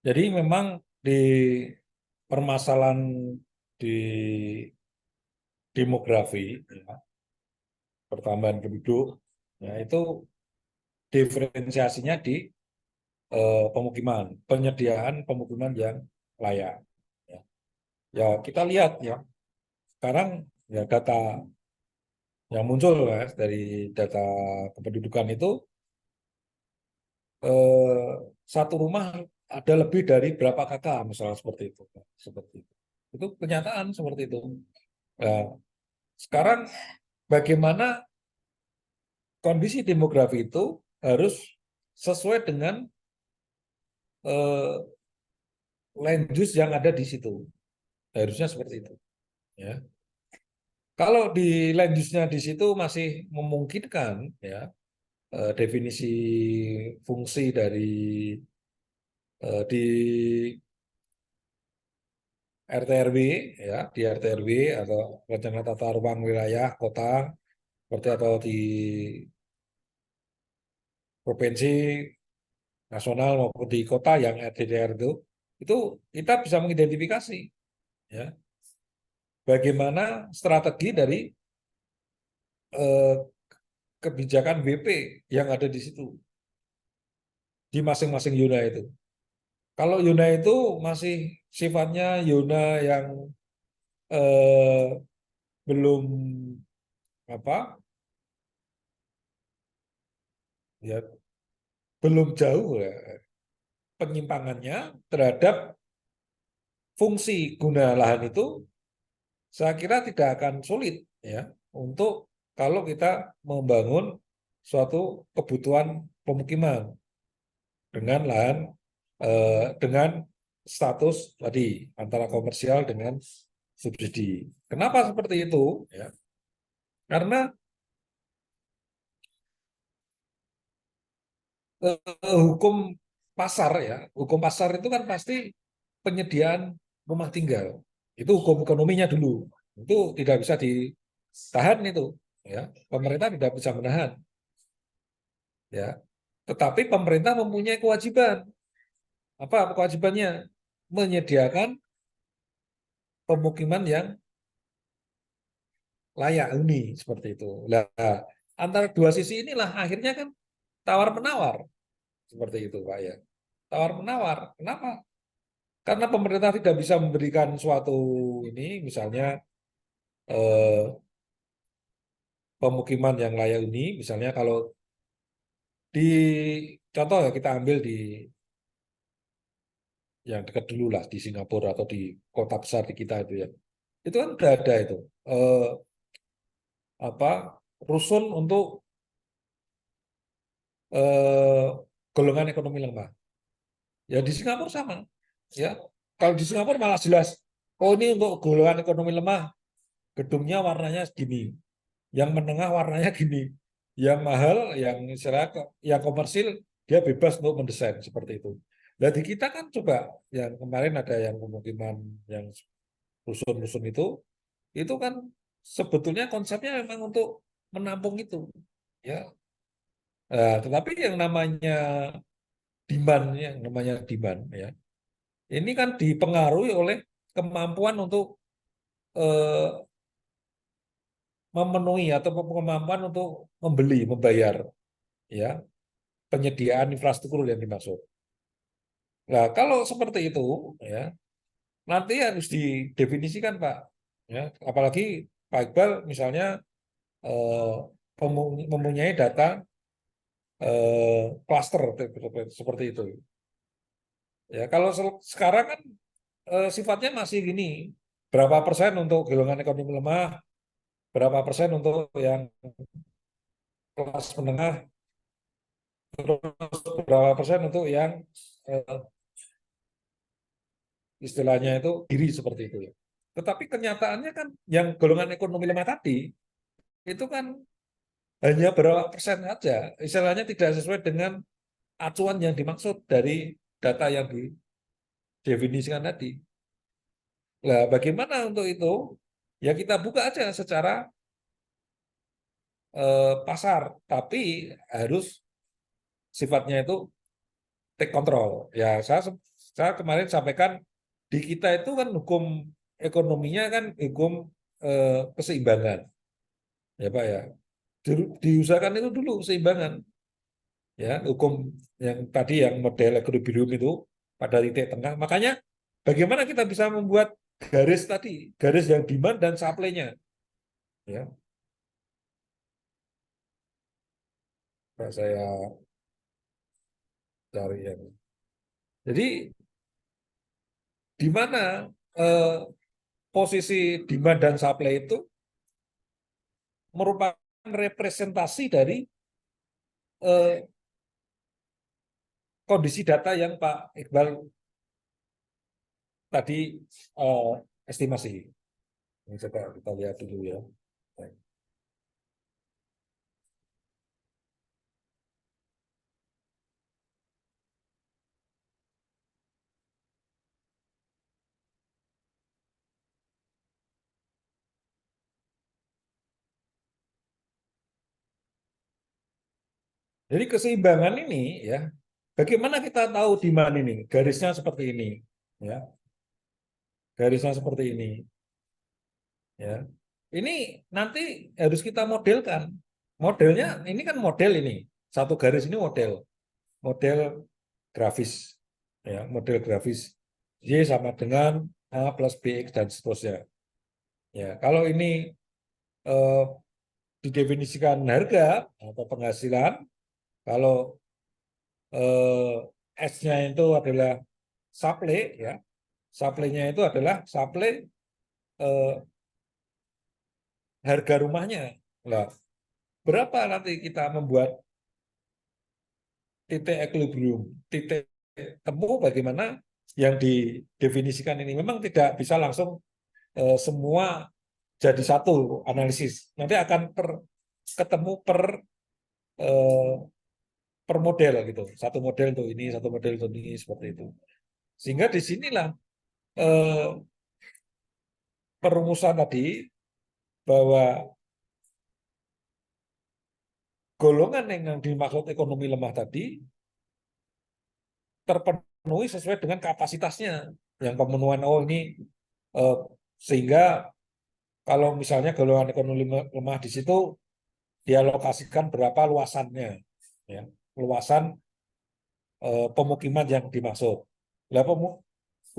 jadi memang di permasalahan di demografi, ya, pertambahan penduduk, ya, itu diferensiasinya di pemukiman, penyediaan pemukiman yang layak. Ya, ya kita lihat ya, sekarang ya data yang muncul ya, dari data kependudukan itu eh, satu rumah ada lebih dari berapa kakak misalnya seperti itu, itu kenyataan seperti itu. Nah, sekarang bagaimana kondisi demografi itu harus sesuai dengan eh, land use yang ada di situ, harusnya seperti itu. Ya, kalau di land use-nya di situ masih memungkinkan, ya definisi fungsi dari di RT RW, ya di RT RW atau rencana tata ruang wilayah kota seperti atau di provinsi nasional maupun di kota yang RDTR itu kita bisa mengidentifikasi ya bagaimana strategi dari eh, kebijakan WP yang ada di situ di masing-masing Yuna itu. Kalau Yuna itu masih sifatnya Yuna yang eh, belum apa ya belum jauh ya, penyimpangannya terhadap fungsi guna lahan itu saya kira tidak akan sulit ya untuk kalau kita membangun suatu kebutuhan pemukiman dengan lahan dengan status tadi antara komersial dengan subsidi. Kenapa seperti itu? Ya, karena hukum pasar ya, hukum pasar itu kan pasti penyediaan rumah tinggal. Itu hukum ekonominya dulu. Itu tidak bisa ditahan itu, ya. Pemerintah tidak bisa menahan, ya. Tetapi pemerintah mempunyai kewajiban. Apa kewajibannya? Menyediakan pemukiman yang layak huni seperti itu. Nah, antara dua sisi inilah akhirnya kan tawar menawar seperti itu, Pak ya. Tawar menawar. Kenapa? Karena pemerintah tidak bisa memberikan suatu ini, misalnya eh, pemukiman yang layak huni, misalnya kalau di contoh ya kita ambil di yang dekat dulu lah di Singapura atau di kota besar di kita itu ya, itu kan udah ada itu eh, apa rusun untuk eh, golongan ekonomi lemah. Ya di Singapura sama, ya. Kalau di Singapura malah jelas, oh ini untuk golongan ekonomi lemah, gedungnya warnanya segini, yang menengah warnanya gini, yang mahal, yang istilah yang komersil dia bebas untuk mendesain seperti itu. Dan di kita kan coba yang kemarin ada yang pemukiman yang rusun-rusun itu kan sebetulnya konsepnya memang untuk menampung itu, ya. Tetapi yang namanya demand, ya, ini kan dipengaruhi oleh kemampuan untuk eh, memenuhi atau kemampuan untuk membayar, ya, penyediaan infrastruktur yang dimaksud. Nah, kalau seperti itu, ya, nanti harus didefinisikan, Pak. Ya, apalagi Pak Iqbal misalnya eh, mempunyai data klaster seperti itu. Ya, kalau sekarang kan sifatnya masih gini, berapa persen untuk golongan ekonomi lemah, berapa persen untuk yang kelas menengah, terus berapa persen untuk yang eh, istilahnya itu diri seperti itu ya. Tetapi kenyataannya kan yang golongan ekonomi lemah tadi itu kan hanya berapa persen saja, istilahnya tidak sesuai dengan acuan yang dimaksud dari data yang didefinisikan tadi. Nah, bagaimana untuk itu? Ya kita buka aja secara pasar, tapi harus sifatnya itu take control. Ya, saya kemarin sampaikan di kita itu kan hukum ekonominya kan hukum keseimbangan, ya Pak ya. Diusahakan itu dulu keseimbangan, ya hukum yang tadi yang model equilibrium itu pada titik tengah. Makanya bagaimana kita bisa membuat garis tadi, garis yang demand dan supply-nya, ya. Nah, saya cari yang. Jadi di mana posisi demand dan supply itu merupakan representasi dari eh, kondisi data yang Pak Iqbal tadi eh, estimasi. Ini coba kita lihat dulu ya. Jadi keseimbangan ini ya, bagaimana kita tahu demand ini? Garisnya seperti ini, ya. Garisnya seperti ini, ya. Ini nanti harus kita modelkan. Modelnya ini kan model ini. Satu garis ini model grafis, ya, model grafis. Y sama dengan A plus BX dan seterusnya. Ya, kalau ini eh, didefinisikan harga atau penghasilan, kalau S-nya itu adalah supply, ya, supply-nya itu adalah supply harga rumahnya. Lah, berapa nanti kita membuat titik equilibrium, titik temu bagaimana yang didefinisikan ini memang tidak bisa langsung semua jadi satu analisis. Nanti akan ketemu eh, per model gitu. Satu model untuk ini, satu model untuk ini, seperti itu. Sehingga disinilah eh, perumusan tadi bahwa golongan yang dimaksud ekonomi lemah tadi terpenuhi sesuai dengan kapasitasnya. Yang pemenuhan, oh ini eh, sehingga kalau misalnya golongan ekonomi lemah di situ dialokasikan berapa luasannya, ya, luasan pemukiman yang dimaksud. Lah,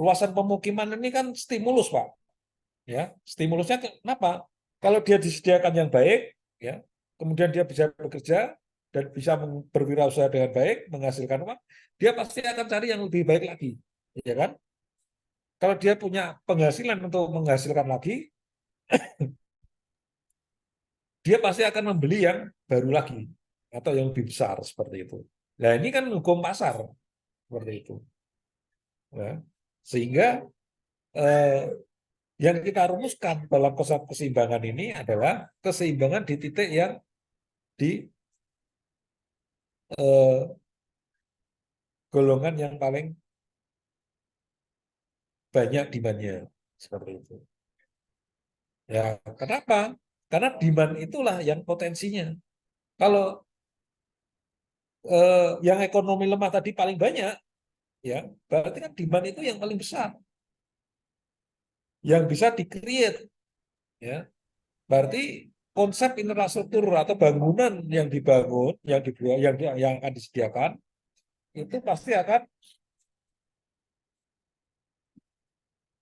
luasan pemukiman ini kan stimulus, Pak. Ya, stimulusnya kenapa? Kalau dia disediakan yang baik, ya, kemudian dia bisa bekerja dan bisa berwirausaha dengan baik, menghasilkan uang, dia pasti akan cari yang lebih baik lagi, ya kan? Kalau dia punya penghasilan untuk menghasilkan lagi, dia pasti akan membeli yang baru lagi atau yang lebih besar seperti itu. Nah, ini kan hukum pasar seperti itu. Ya. Sehingga eh, yang kita rumuskan dalam konsep keseimbangan ini adalah keseimbangan di titik yang di golongan yang paling banyak demand-nya seperti itu. Ya, kenapa? Karena demand itulah yang potensinya. Kalau yang ekonomi lemah tadi paling banyak, ya berarti kan demand itu yang paling besar, yang bisa di-create, ya. Berarti konsep infrastruktur atau bangunan yang dibangun, yang dibuat, yang akan disediakan itu pasti akan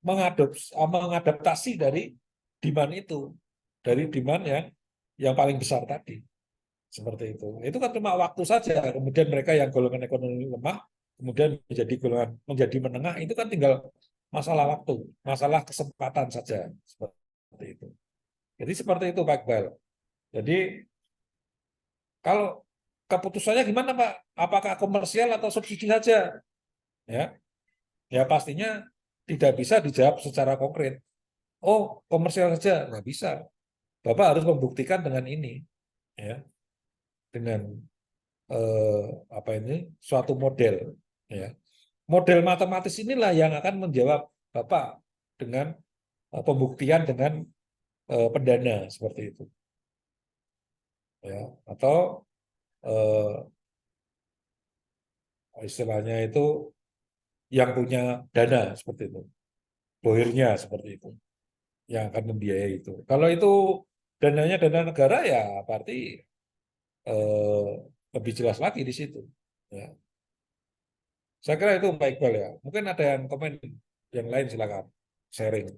mengadaptasi dari demand itu, dari demand yang paling besar tadi. Seperti itu. Itu kan cuma waktu saja. Kemudian mereka yang golongan ekonomi lemah, kemudian menjadi menengah, itu kan tinggal masalah waktu, masalah kesempatan saja. Seperti itu. Jadi seperti itu Pak Iqbal. Jadi kalau keputusannya gimana Pak? Apakah komersial atau subsidi saja? Ya, ya pastinya tidak bisa dijawab secara konkret. Oh, komersial saja nggak bisa. Bapak harus membuktikan dengan ini, ya, dengan eh, apa ini suatu model, ya. Model matematis inilah yang akan menjawab Bapak dengan pembuktian dengan pendana seperti itu, ya, atau istilahnya itu yang punya dana seperti itu. Bohirnya seperti itu yang akan membiayai itu. Kalau itu dananya dana negara ya berarti eh, lebih jelas lagi di situ. Ya. Saya kira itu Pak Iqbal ya. Mungkin ada yang komen yang lain silakan sharing.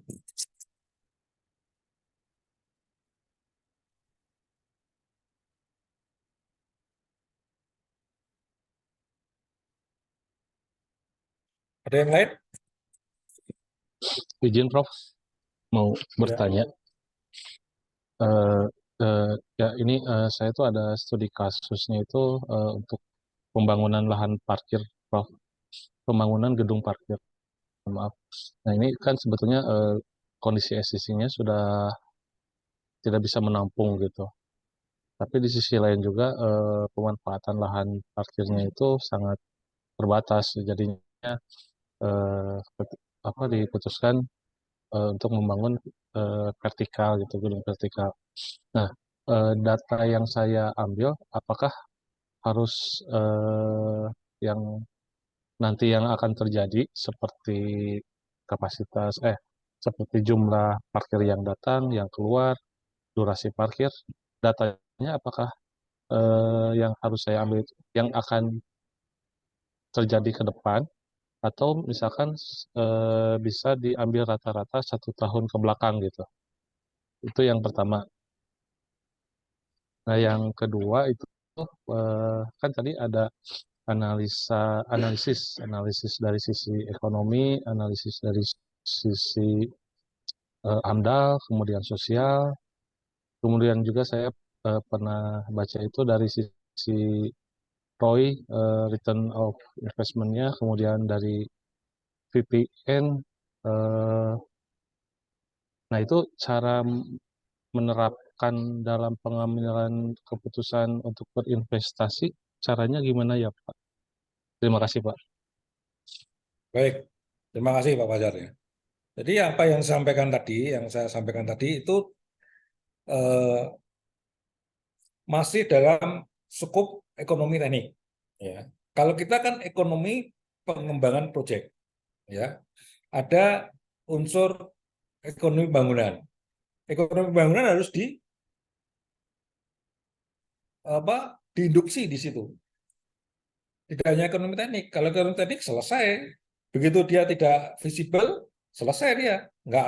Ada yang lain? Izin Prof, mau Ya. bertanya. Eh, Ya ini saya tuh ada studi kasusnya itu untuk pembangunan lahan parkir, Prof. Pembangunan gedung parkir. Maaf. Nah ini kan sebetulnya kondisi existing-nya sudah tidak bisa menampung gitu. Tapi di sisi lain juga pemanfaatan lahan parkirnya itu sangat terbatas. Jadinya eh, diputuskan untuk membangun vertikal gitu, gedung vertikal. Nah, data yang saya ambil, apakah harus yang nanti yang akan terjadi seperti kapasitas, seperti jumlah parkir yang datang, yang keluar, durasi parkir, datanya apakah yang harus saya ambil itu yang akan terjadi ke depan, atau misalkan bisa diambil rata-rata 1 tahun ke belakang gitu. Itu yang pertama. Nah, yang kedua itu kan tadi ada analisis dari sisi ekonomi, analisis dari sisi AMDAL, kemudian sosial, kemudian juga saya pernah baca itu dari sisi ROI, return of investment-nya, kemudian dari VPN. eh, Nah, itu cara menerapkan dalam pengambilan keputusan untuk berinvestasi, caranya gimana ya, Pak? Terima kasih, Pak. Baik, terima kasih Pak Fajar ya. Jadi apa yang saya sampaikan tadi itu eh, masih dalam skup ekonomi teknik. Ya. Kalau kita kan ekonomi pengembangan proyek, ya ada unsur ekonomi bangunan. Ekonomi bangunan harus diinduksi di situ. Tidak hanya ekonomi teknik. Kalau ekonomi teknik selesai, begitu dia tidak visible, selesai dia, nggak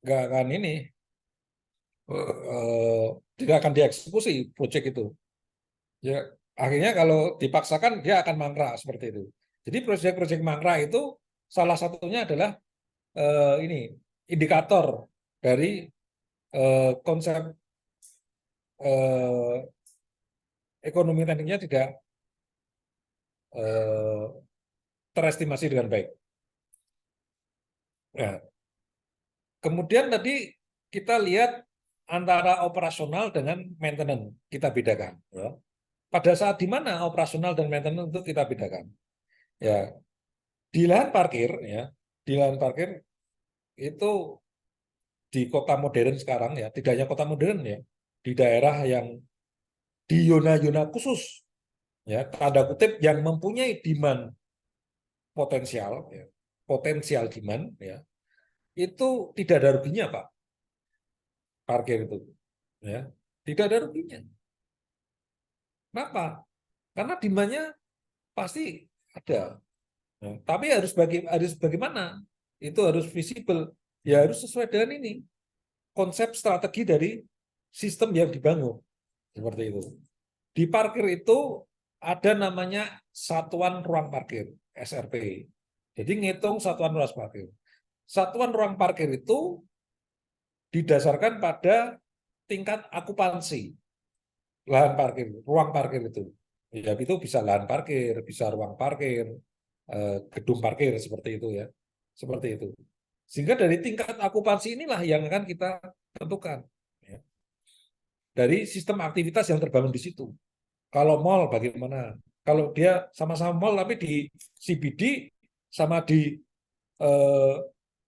akan ini, eh, tidak akan dieksekusi proyek itu. Ya, akhirnya kalau dipaksakan dia akan mangkrak seperti itu. Jadi proyek-proyek mangkrak itu salah satunya adalah ini indikator dari konsep eh, ekonomi tekniknya tidak eh, terestimasi dengan baik. Nah, kemudian tadi kita lihat antara operasional dengan maintenance kita bedakan. Ya. Pada saat di mana operasional dan maintenance itu kita bedakan. Ya, di lahan parkir ya, di lahan parkir itu di kota modern sekarang ya, tidak hanya kota modern ya, di daerah yang di zona-zona khusus ya, tanda kutip yang mempunyai demand potensial ya, potensial demand ya, itu tidak ada ruginya Pak, parkir itu ya, tidak ada ruginya. Kenapa? Karena demandnya pasti ada. Ya, tapi harus bagaimana? Itu harus visible. Ya harus sesuai dengan ini konsep strategi dari sistem yang dibangun seperti itu. Di parkir itu ada namanya satuan ruang parkir (SRP). Jadi ngitung satuan ruang parkir. Satuan ruang parkir itu didasarkan pada tingkat akupansi lahan parkir, ruang parkir itu. Ya itu bisa lahan parkir, bisa ruang parkir, gedung parkir seperti itu ya. Seperti itu. Sehingga dari tingkat akupansi inilah yang akan kita tentukan. Ya. Dari sistem aktivitas yang terbangun di situ. Kalau mall bagaimana? Kalau dia sama-sama mall tapi di CBD sama di eh,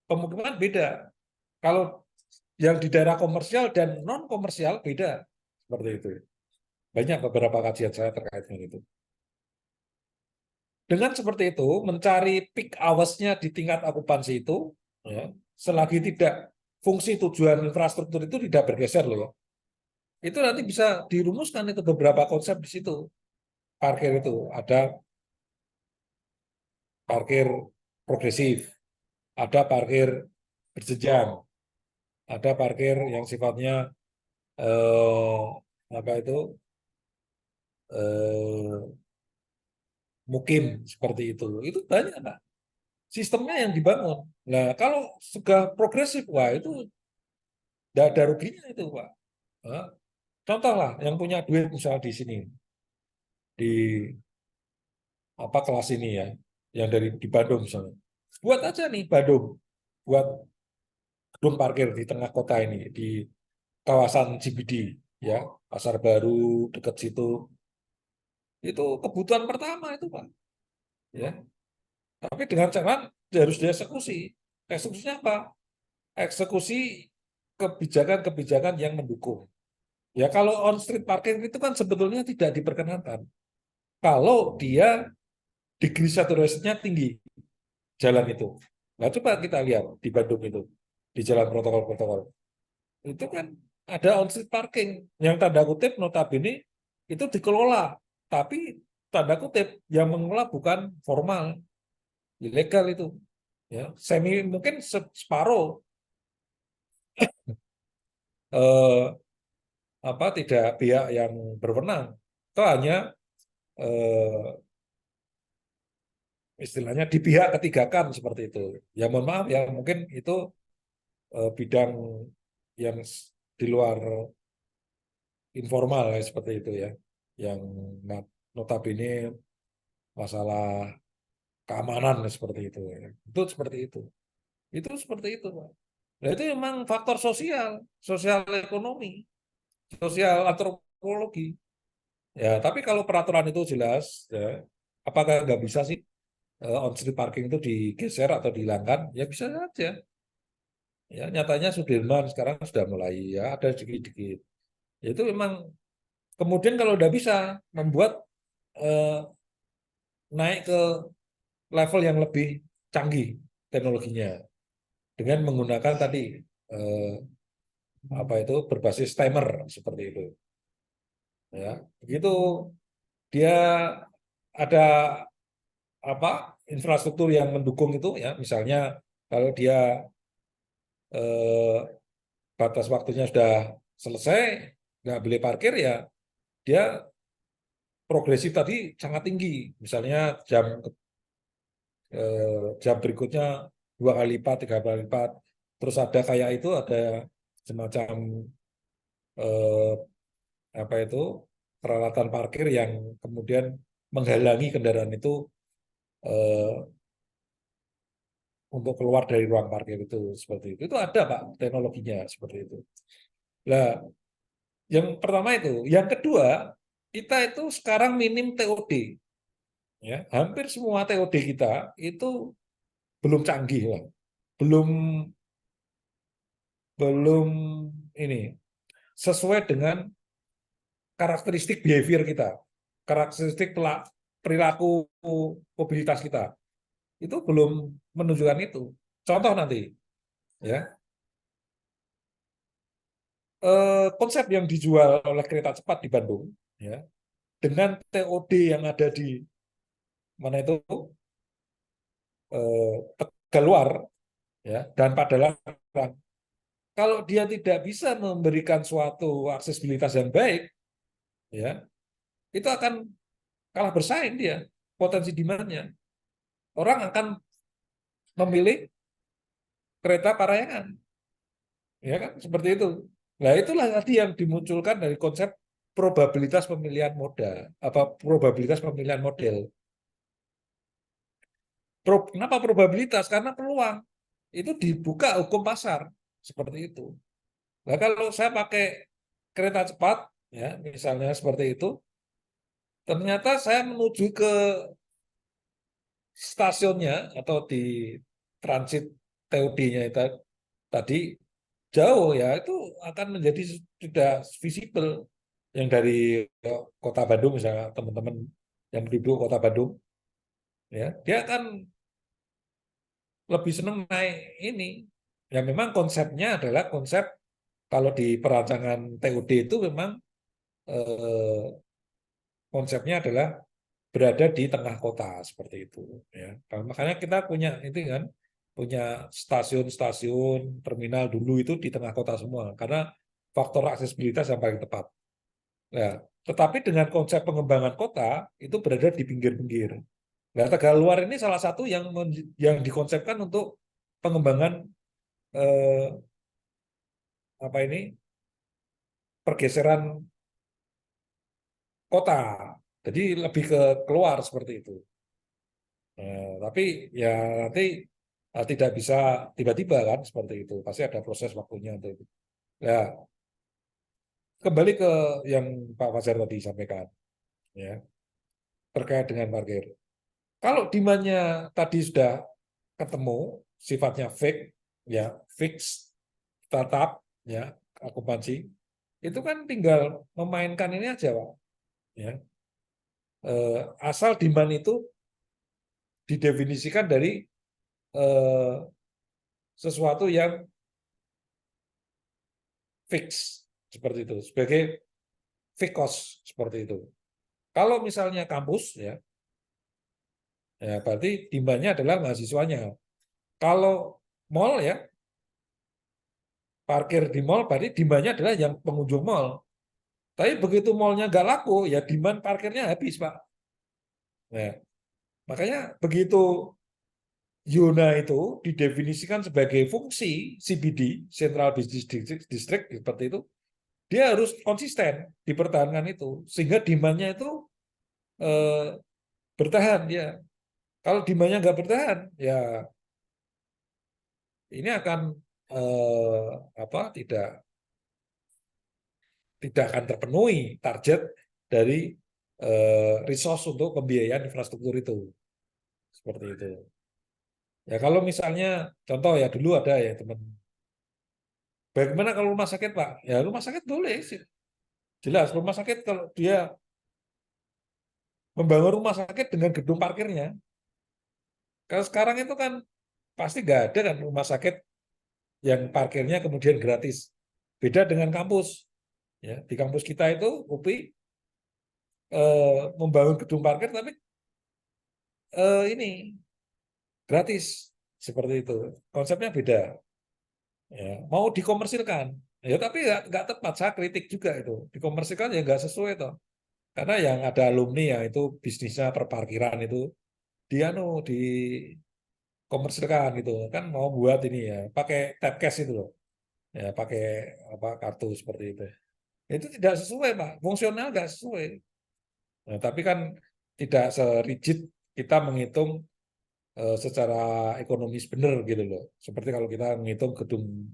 pemukiman beda. Kalau yang di daerah komersial dan non komersial beda. Seperti itu. Banyak beberapa kajian saya terkait dengan itu. dengan seperti itu mencari peak hours-nya di tingkat okupansi itu, ya, selagi tidak fungsi tujuan infrastruktur itu tidak bergeser loh ya. Itu nanti bisa dirumuskan itu beberapa konsep di situ. Parkir itu ada parkir progresif, ada parkir berjenjang, ada parkir yang sifatnya apa itu mukim seperti itu. Itu banyak Pak. Sistemnya yang dibangun. Nah kalau sudah progresif, wah itu tidak ada ruginya itu Pak. Nah, contoh lah yang punya duit misalnya di sini di apa kelas ini ya, yang di Bandung misalnya. Buat aja nih Bandung, buat gedung parkir di tengah kota ini di kawasan CBD ya, Pasar Baru dekat situ. Itu kebutuhan pertama itu Pak. Ya. Tapi dengan cara harus dieksekusi. Eksekusinya apa? Eksekusi kebijakan-kebijakan yang mendukung. Ya kalau on street parking itu kan sebetulnya tidak diperkenankan. Kalau dia degree saturasinya tinggi jalan itu. Nah coba kita lihat di Bandung itu di jalan protokol-protokol itu kan ada on street parking yang tanda kutip notabene itu dikelola, tapi tanda kutip yang mengelola bukan formal, ilegal itu. Ya, semi mungkin separuh eh, apa tidak pihak yang berwenang. Itu hanya eh, istilahnya di pihak ketiga kan seperti itu. Ya mohon maaf ya, mungkin itu bidang yang di luar informal ya, seperti itu ya. Yang notabene masalah keamanan seperti itu ya. Itu seperti itu. Itu seperti itu, Pak. Nah, itu memang faktor sosial, sosial ekonomi, sosial antropologi. Ya, tapi kalau peraturan itu jelas, ya, apakah nggak bisa sih on-street parking itu digeser atau dihilangkan? Ya bisa saja. Ya, nyatanya Sudirman sekarang sudah mulai ya ada sedikit-sedikit. Ya, itu memang kemudian kalau udah bisa membuat eh, naik ke level yang lebih canggih teknologinya dengan menggunakan tadi eh, apa itu berbasis timer seperti itu. Ya, begitu dia ada apa infrastruktur yang mendukung itu ya, misalnya kalau dia batas waktunya sudah selesai, nggak boleh parkir ya, dia progresif tadi sangat tinggi. Misalnya jam berikutnya 2 kali lipat, 3 kali lipat. Terus ada kayak itu ada semacam eh, apa itu peralatan parkir yang kemudian menghalangi kendaraan itu eh, untuk keluar dari ruang parkir itu seperti itu. Itu ada Pak teknologinya seperti itu. Nah, yang pertama itu, yang kedua kita itu sekarang minim TOD. Ya, hampir semua TOD kita itu belum canggih lah, belum belum ini sesuai dengan karakteristik behavior kita, karakteristik perilaku mobilitas kita. Itu belum menunjukkan itu. Contoh nanti, ya konsep yang dijual oleh kereta cepat di Bandung, ya dengan TOD yang ada di mana itu Tegaluar, ya dan Padalarang. Kalau dia tidak bisa memberikan suatu aksesibilitas yang baik, ya itu akan kalah bersaing dia potensi demand-nya. Orang akan memilih kereta Parayangan, ya kan seperti itu. Nah itulah tadi yang dimunculkan dari konsep probabilitas pemilihan moda, apa probabilitas pemilihan model. Kenapa probabilitas? Karena peluang itu dibuka hukum pasar seperti itu. Nah kalau saya pakai kereta cepat, ya misalnya seperti itu, ternyata saya menuju ke stasiunnya atau di transit TOD-nya itu tadi jauh ya itu akan menjadi sudah visible yang dari kota Bandung misalnya teman-teman yang duduk kota Bandung ya dia akan lebih senang naik ini. Ya memang konsepnya adalah konsep kalau di perancangan TOD itu memang konsepnya adalah berada di tengah kota seperti itu. Ya, makanya kita punya itu kan, punya stasiun-stasiun terminal dulu itu di tengah kota semua karena faktor aksesibilitas yang paling tepat. Ya, tetapi dengan konsep pengembangan kota itu berada di pinggir-pinggir. Nah, Tegaluar ini salah satu yang dikonsepkan untuk pengembangan eh, apa ini pergeseran kota. Jadi lebih ke keluar seperti itu. Tapi ya nanti tidak bisa tiba-tiba kan seperti itu. Pasti ada proses waktunya untuk itu. Ya, kembali ke yang Pak Fajar tadi sampaikan, ya terkait dengan parkir. Kalau demand-nya tadi sudah ketemu, sifatnya fake, ya fix, tetap, ya akupansi, itu kan tinggal memainkan ini aja, Pak. Ya, asal demand itu didefinisikan dari sesuatu yang fix seperti itu sebagai fixed cost seperti itu. Kalau misalnya kampus ya berarti demand-nya adalah mahasiswanya. Kalau mall ya parkir di mall berarti demand-nya adalah yang pengunjung mall. Tapi begitu mallnya nggak laku ya demand parkirnya habis, Pak. Nah, makanya begitu Yona itu didefinisikan sebagai fungsi CBD (Central Business District) seperti itu, dia harus konsisten dipertahankan itu sehingga demand-nya itu bertahan dia. Kalau demand-nya nggak bertahan, ya ini akan tidak akan terpenuhi target dari resource untuk pembiayaan infrastruktur itu. Seperti itu. Ya kalau misalnya contoh ya dulu ada ya teman. Bagaimana kalau rumah sakit, Pak? Ya rumah sakit boleh sih. Jelas rumah sakit kalau dia membangun rumah sakit dengan gedung parkirnya. Kalau sekarang itu kan pasti nggak ada kan rumah sakit yang parkirnya kemudian gratis. Beda dengan kampus. Ya, di kampus kita itu UPI membangun gedung parkir tapi ini gratis seperti itu. Konsepnya beda. Ya, mau dikomersilkan, ya tapi nggak tepat. Saya kritik juga itu. Dikomersilkan ya nggak sesuai toh. Karena yang ada alumni yang itu bisnisnya perparkiran itu dia dikomersilkan gitu kan mau buat ini ya pakai tap cash itu loh. Ya pakai apa kartu seperti itu. Itu tidak sesuai, Pak. Fungsional nggak sesuai. Nah, tapi kan tidak serigid kita menghitung secara ekonomis benar gitu loh. Seperti kalau kita menghitung gedung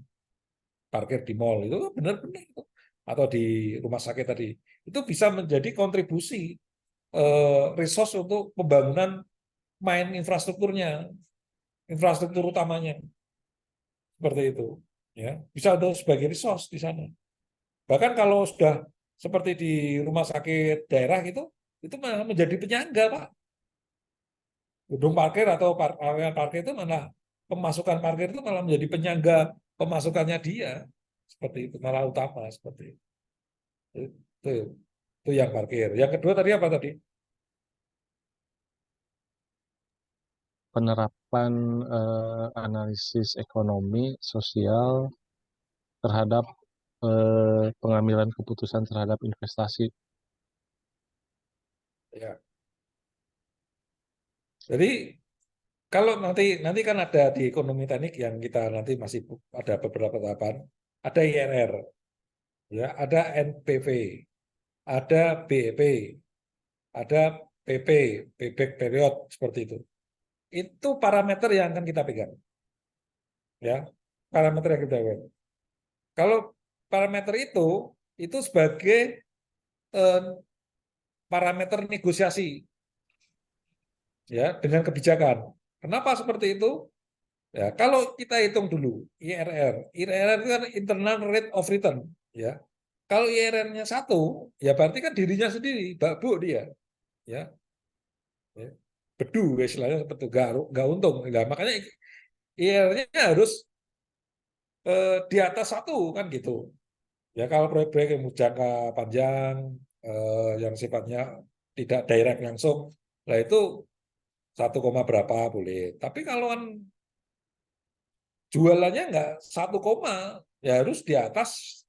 parkir di mall itu benar-benar atau di rumah sakit tadi itu bisa menjadi kontribusi resource untuk pembangunan main infrastrukturnya, infrastruktur utamanya seperti itu. Ya, bisa untuk sebagai resource di sana. Bahkan kalau sudah seperti di rumah sakit daerah gitu, itu malah menjadi penyangga, Pak. Gedung parkir atau area parkir itu malah pemasukan parkir itu malah menjadi penyangga pemasukannya dia. Seperti itu, malah utama seperti itu. Itu, itu yang parkir. Yang kedua tadi apa tadi? Penerapan analisis ekonomi sosial terhadap pengambilan keputusan terhadap investasi. Ya. Jadi kalau nanti kan ada di ekonomi teknik yang kita nanti masih ada beberapa tahapan, ada IRR, ya, ada NPV, ada BEP, ada PP, payback period seperti itu. Itu parameter yang akan kita pegang, ya, parameter yang kita pegang. Kalau parameter itu sebagai parameter negosiasi, ya, dengan kebijakan. Kenapa seperti itu? Ya, kalau kita hitung dulu IRR itu kan internal rate of return, ya. Kalau IRR-nya 1, ya berarti kan dirinya sendiri, babuk dia, ya. bedu istilahnya seperti itu, nggak untung. Nah, makanya IRR-nya harus di atas 1 kan gitu. Ya kalau proyek-proyek yang jangka panjang yang sifatnya tidak direct langsung, lah itu 1, berapa boleh. Tapi kalau kan jualannya nggak 1, ya harus di atas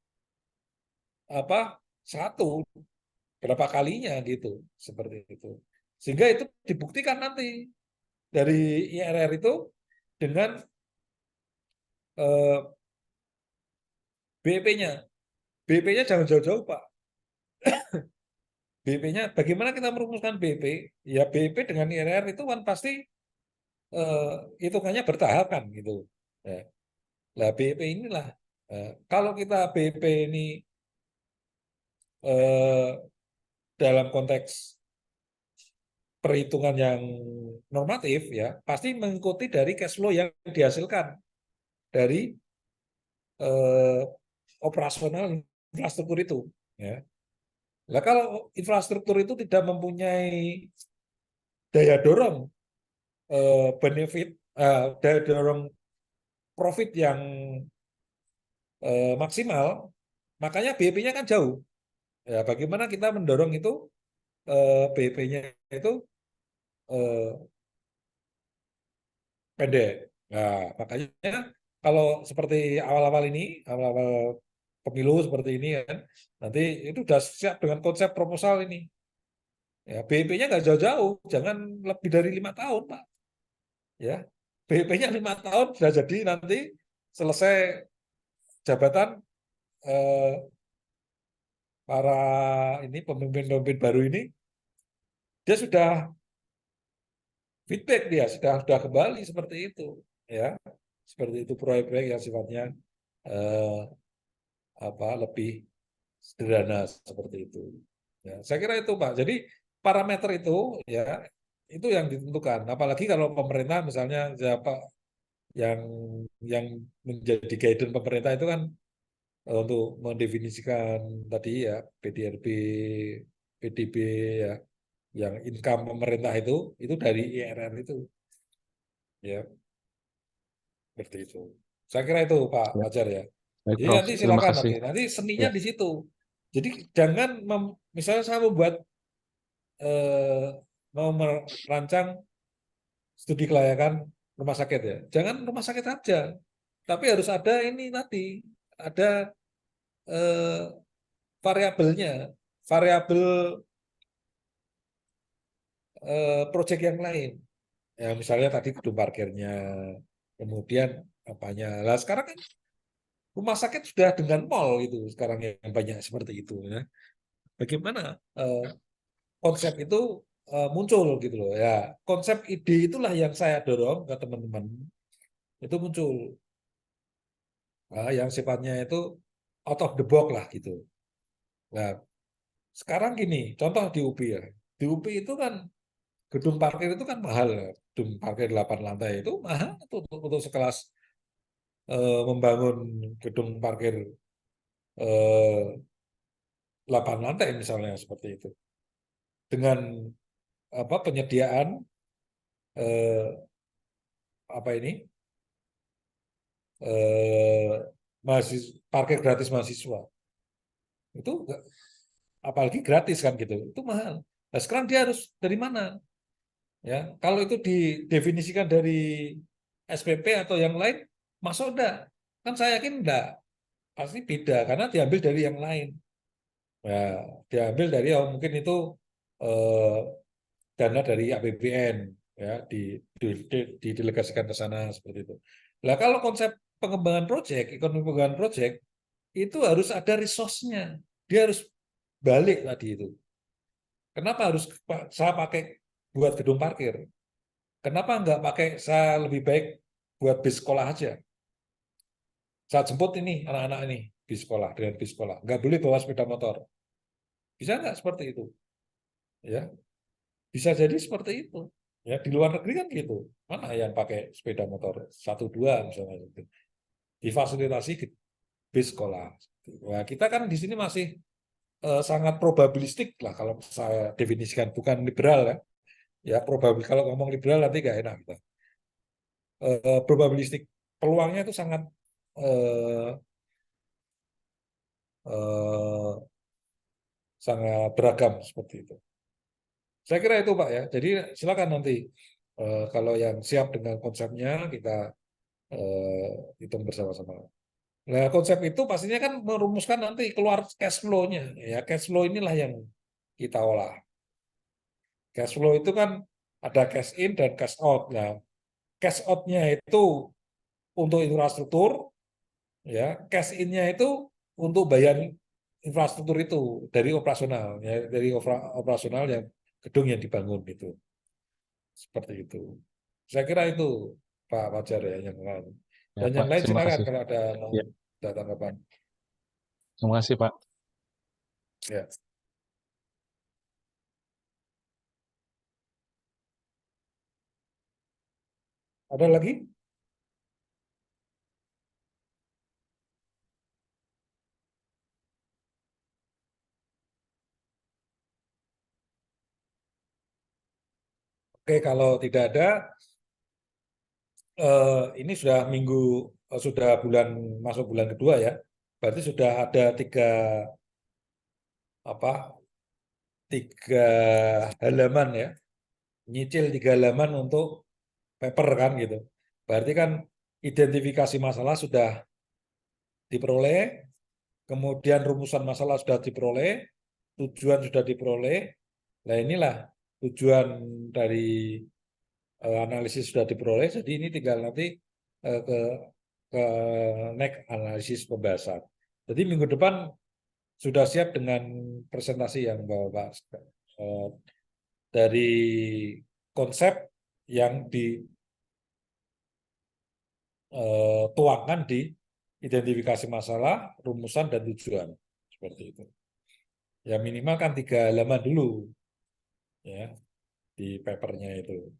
apa 1 berapa kalinya gitu, seperti itu. Sehingga itu dibuktikan nanti dari IRR itu dengan BEP-nya. BEP-nya jangan jauh-jauh, Pak. BEP-nya, bagaimana kita merumuskan BEP? Ya BEP dengan IRR itu kan pasti hitungannya bertahap kan gitu. Ya. Lah BEP inilah kalau kita BEP ini dalam konteks perhitungan yang normatif ya pasti mengikuti dari cash flow yang dihasilkan dari operasional infrastruktur itu. Ya. Nah, kalau infrastruktur itu tidak mempunyai daya dorong benefit, daya dorong profit yang maksimal, makanya BEP-nya kan jauh. Ya, bagaimana kita mendorong itu BEP-nya itu pendek. Nah, makanya kalau seperti awal-awal ini, awal-awal pemilu seperti ini kan, nanti itu sudah siap dengan konsep proposal ini. Ya, BEP-nya nggak jauh-jauh, jangan lebih dari 5 tahun, Pak. Ya, BEP-nya 5 tahun sudah jadi nanti selesai jabatan para ini pemimpin-pemimpin baru ini, dia sudah feedback dia sudah kembali seperti itu, ya, seperti itu proyek-proyek yang sifatnya lebih sederhana seperti itu. Ya, saya kira itu Pak. Jadi parameter itu ya itu yang ditentukan. Apalagi kalau pemerintah misalnya siapa yang yang menjadi guidance pemerintah itu kan untuk mendefinisikan tadi ya PDRB, PDB ya, yang income pemerintah itu dari IRR itu, ya seperti itu. Saya kira itu Pak Ya, Fajar ya. baik Jadi Prof. nanti Terima silakan kasih. nanti seninya Ya, di situ. Jadi jangan misalnya saya membuat mau merancang studi kelayakan rumah sakit ya, jangan rumah sakit aja, tapi harus ada ini tadi, ada variabelnya, variabel proyek yang lain. Ya misalnya tadi gedung parkirnya, kemudian apanya. Lah sekarang kan rumah sakit sudah dengan mall itu sekarang yang banyak seperti itu ya. Bagaimana konsep itu muncul gitu loh ya. Konsep ide itulah yang saya dorong ke teman-teman itu muncul. Yang sifatnya itu out of the box lah gitu. Nah, sekarang gini, contoh di UPI ya. Di UPI itu kan gedung parkir itu kan mahal ya. Gedung parkir 8 lantai itu mahal untuk sekelas membangun gedung parkir 8 lantai misalnya seperti itu. Dengan penyediaan apa ini parkir gratis mahasiswa. Itu apalagi gratis kan gitu, itu mahal. Nah sekarang dia harus dari mana? Ya, kalau itu didefinisikan dari SPP atau yang lain, masuk enggak? Kan saya yakin enggak, pasti beda karena diambil dari yang lain. Ya, diambil dari mungkin itu eh, dana dari APBN ya didelegasikan ke sana seperti itu. Nah, kalau konsep pengembangan proyek, ekonomi pengembangan proyek itu harus ada resource-nya. Dia harus balik tadi itu. Kenapa harus saya pakai buat gedung parkir? Kenapa enggak pakai saya lebih baik buat bis sekolah aja? Saat jemput ini anak-anak ini bis sekolah dengan bis sekolah, nggak boleh bawa sepeda motor. Bisa nggak seperti itu? Ya, bisa jadi seperti itu. Ya, di luar negeri kan gitu. Mana yang pakai sepeda motor 1-2 misalnya gitu. Difasilitasi bis sekolah. Nah, kita kan di sini masih sangat probabilistik lah kalau saya definisikan, bukan liberal ya. Ya, kalau ngomong liberal nanti nggak enak kita. Probabilistik peluangnya itu sangat eh, eh, sangat beragam seperti itu. Saya kira itu Pak ya. Jadi silakan nanti kalau yang siap dengan konsepnya kita hitung bersama-sama. Nah, konsep itu pastinya kan merumuskan nanti keluar cash flow-nya. Ya, cash flow inilah yang kita olah. Cash flow itu kan ada cash in dan cash out. Nah, cash out-nya itu untuk infrastruktur, ya, cash in-nya itu untuk bayar infrastruktur itu dari operasional, ya, dari operasional yang gedung yang dibangun itu. Seperti itu. Saya kira itu Pak Fajar ya yang lain. Ya, Dan yang Pak, lain terima silakan kasih. kalau ada Ya, tanggapan. terima kasih, Pak. Ya. Ada lagi? Oke, kalau tidak ada, ini sudah masuk bulan kedua ya. Berarti sudah ada apa, tiga halaman ya, nyicil 3 halaman untuk paper kan gitu. Berarti kan identifikasi masalah sudah diperoleh, kemudian rumusan masalah sudah diperoleh, tujuan sudah diperoleh. Nah inilah tujuan dari analisis sudah diperoleh, jadi ini tinggal nanti ke next analisis pembahasan. Jadi minggu depan sudah siap dengan presentasi yang Bapak dari konsep yang dituangkan di identifikasi masalah, rumusan dan tujuan seperti itu. Ya minimal kan 3 halaman dulu ya di papernya itu.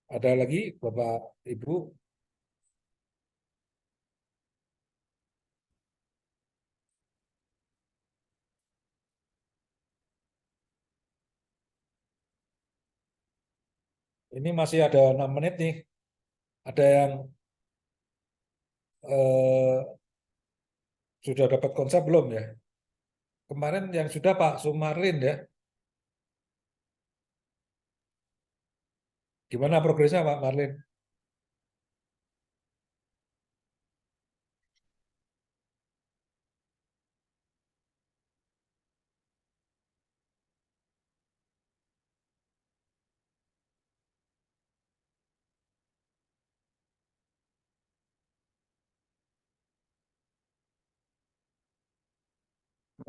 Ada lagi Bapak Ibu? Ini masih ada 6 menit nih. Ada yang sudah dapat konsep belum ya? Kemarin yang sudah Pak Sumarlin ya. Gimana progresnya Pak Marlin?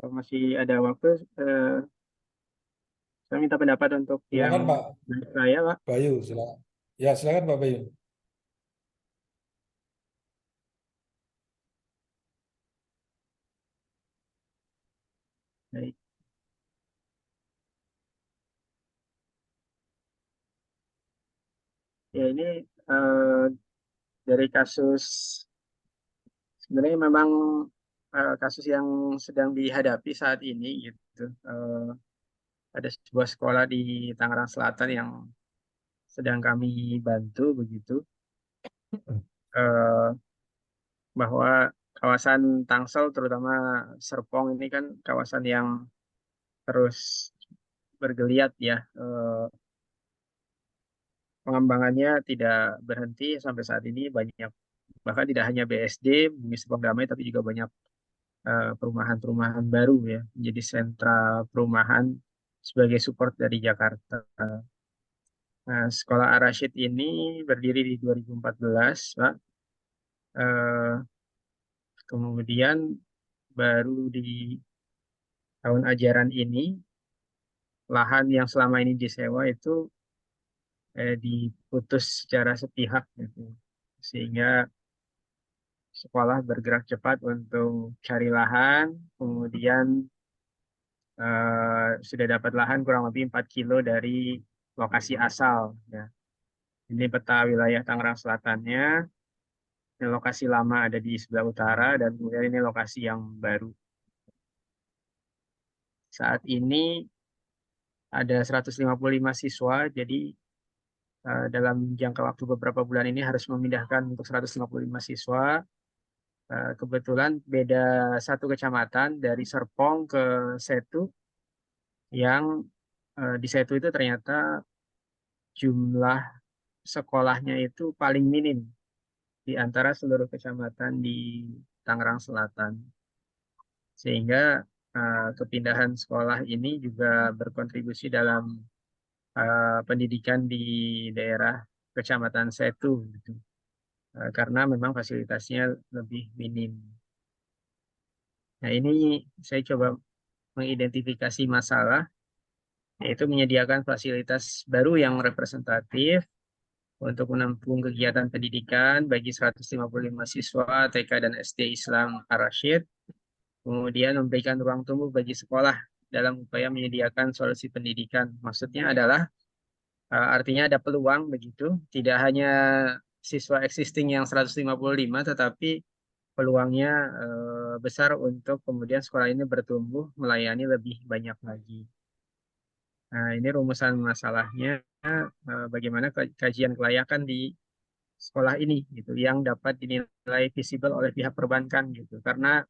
Kalau masih ada waktu, saya minta pendapat untuk yang Silakan Pak saya, Pak. Bayu, silakan. Ya, silakan Pak Bayu. Baik. Ya, ini dari kasus, sebenarnya memang kasus yang sedang dihadapi saat ini gitu. Ada sebuah sekolah di Tangerang Selatan yang sedang kami bantu begitu, eh, bahwa kawasan Tangsel terutama Serpong ini kan kawasan yang terus bergeliat ya. Pengembangannya tidak berhenti sampai saat ini, banyak, bahkan tidak hanya BSD Bumi Serpong Damai, tapi juga banyak perumahan-perumahan baru ya, menjadi sentra perumahan sebagai support dari Jakarta. Nah, Sekolah Ar-Rasyid ini berdiri di 2014, Pak. Eh, Kemudian baru di tahun ajaran ini, lahan yang selama ini disewa itu diputus secara sepihak gitu. Sehingga sekolah bergerak cepat untuk cari lahan, kemudian sudah dapat lahan kurang lebih 4 kilo dari lokasi asal. Ya. Ini peta wilayah Tangerang Selatannya. Ini lokasi lama ada di sebelah utara, dan kemudian ini lokasi yang baru. saat ini ada 155 siswa, jadi dalam jangka waktu beberapa bulan ini harus memindahkan untuk 155 siswa. Kebetulan beda satu kecamatan dari Serpong ke Setu, yang di Setu itu ternyata jumlah sekolahnya itu paling minim di antara seluruh kecamatan di Tangerang Selatan. Sehingga kepindahan sekolah ini juga berkontribusi dalam pendidikan di daerah Kecamatan Setu, gitu. Karena memang fasilitasnya lebih minim. Nah, ini saya coba mengidentifikasi masalah, yaitu menyediakan fasilitas baru yang representatif untuk menampung kegiatan pendidikan bagi 155 siswa TK dan SD Islam Ar-Rasyid, kemudian memberikan ruang tumbuh bagi sekolah dalam upaya menyediakan solusi pendidikan. Maksudnya adalah artinya ada peluang begitu, tidak hanya siswa existing yang 155, tetapi peluangnya besar untuk kemudian sekolah ini bertumbuh melayani lebih banyak lagi. Nah, ini rumusan masalahnya, bagaimana kajian kelayakan di sekolah ini gitu yang dapat dinilai visible oleh pihak perbankan gitu. Karena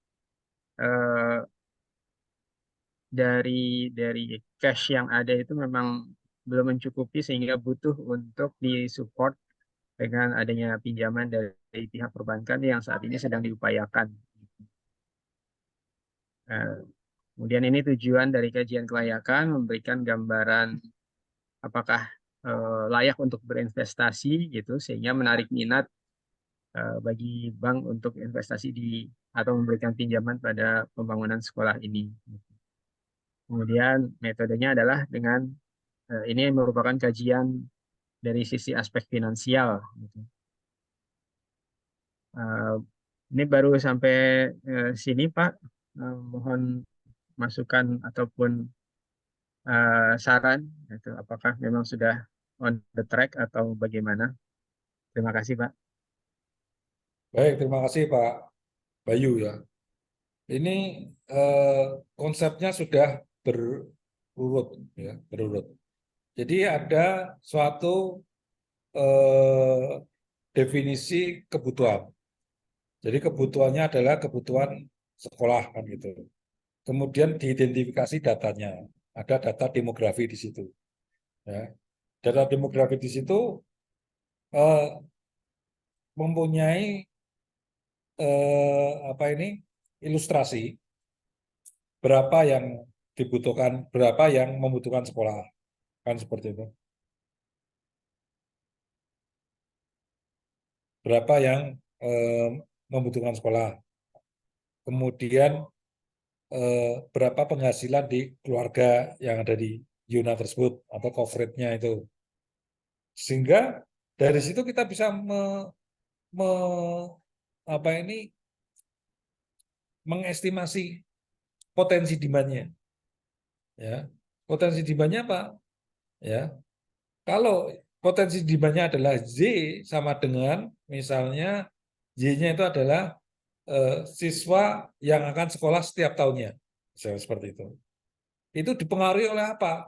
dari cash yang ada itu memang belum mencukupi, sehingga butuh untuk disupport dengan adanya pinjaman dari pihak perbankan yang saat ini sedang diupayakan. Kemudian ini tujuan dari kajian kelayakan, memberikan gambaran apakah layak untuk berinvestasi gitu, sehingga menarik minat bagi bank untuk investasi di atau memberikan pinjaman pada pembangunan sekolah ini. Kemudian metodenya adalah dengan ini merupakan kajian dari sisi aspek finansial, gitu. Ini baru sampai sini, Pak. Mohon masukan ataupun saran, gitu. Apakah memang sudah on the track atau bagaimana? Terima kasih, Pak. Baik, terima kasih Pak Bayu ya. Ini konsepnya sudah berurut ya, berurut. Jadi ada suatu definisi kebutuhan. Jadi kebutuhannya adalah kebutuhan sekolah kan gitu. Kemudian diidentifikasi datanya. Ada data demografi di situ. Ya. Data demografi di situ mempunyai apa ini ilustrasi berapa yang dibutuhkan, berapa yang membutuhkan sekolah, kan seperti itu. Berapa yang membutuhkan sekolah. Kemudian berapa penghasilan di keluarga yang ada di zona tersebut atau coverage-nya itu. Sehingga dari situ kita bisa mengestimasi potensi demand-nya. Ya. Potensi demand-nya apa? Ya. Kalau potensi demand-nya adalah Z sama dengan misalnya Y-nya itu adalah siswa yang akan sekolah setiap tahunnya. Misalnya seperti itu. Itu dipengaruhi oleh apa?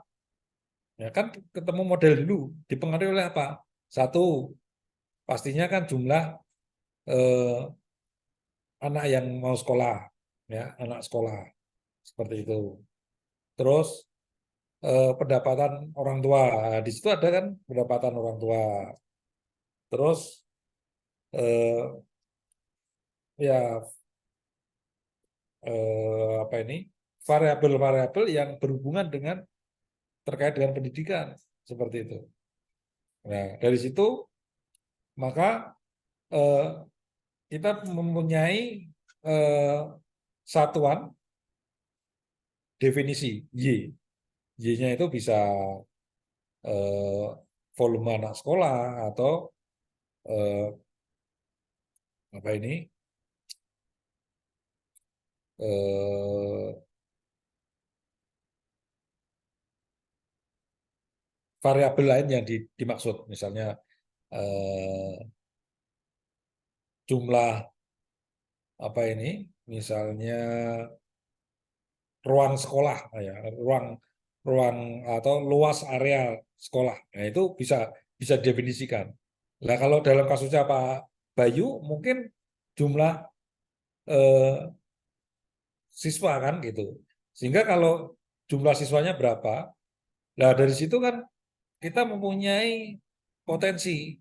Ya kan ketemu model dulu, dipengaruhi oleh apa? Satu, pastinya kan jumlah anak yang mau sekolah, ya, anak sekolah. Seperti itu. Terus pendapatan orang tua. Nah, di situ ada kan pendapatan orang tua. Terus ya apa ini variabel-variabel yang berhubungan dengan terkait dengan pendidikan seperti itu. Nah, dari situ maka kita mempunyai satuan definisi Y. Y-nya itu bisa volume anak sekolah atau apa ini variabel lain yang dimaksud, misalnya jumlah apa ini, misalnya ruang sekolah, ya, ruang atau luas area sekolah. Nah, itu bisa definisikan. Nah, kalau dalam kasusnya Pak Bayu, mungkin jumlah siswa kan gitu. Sehingga kalau jumlah siswanya berapa, nah dari situ kan kita mempunyai potensi.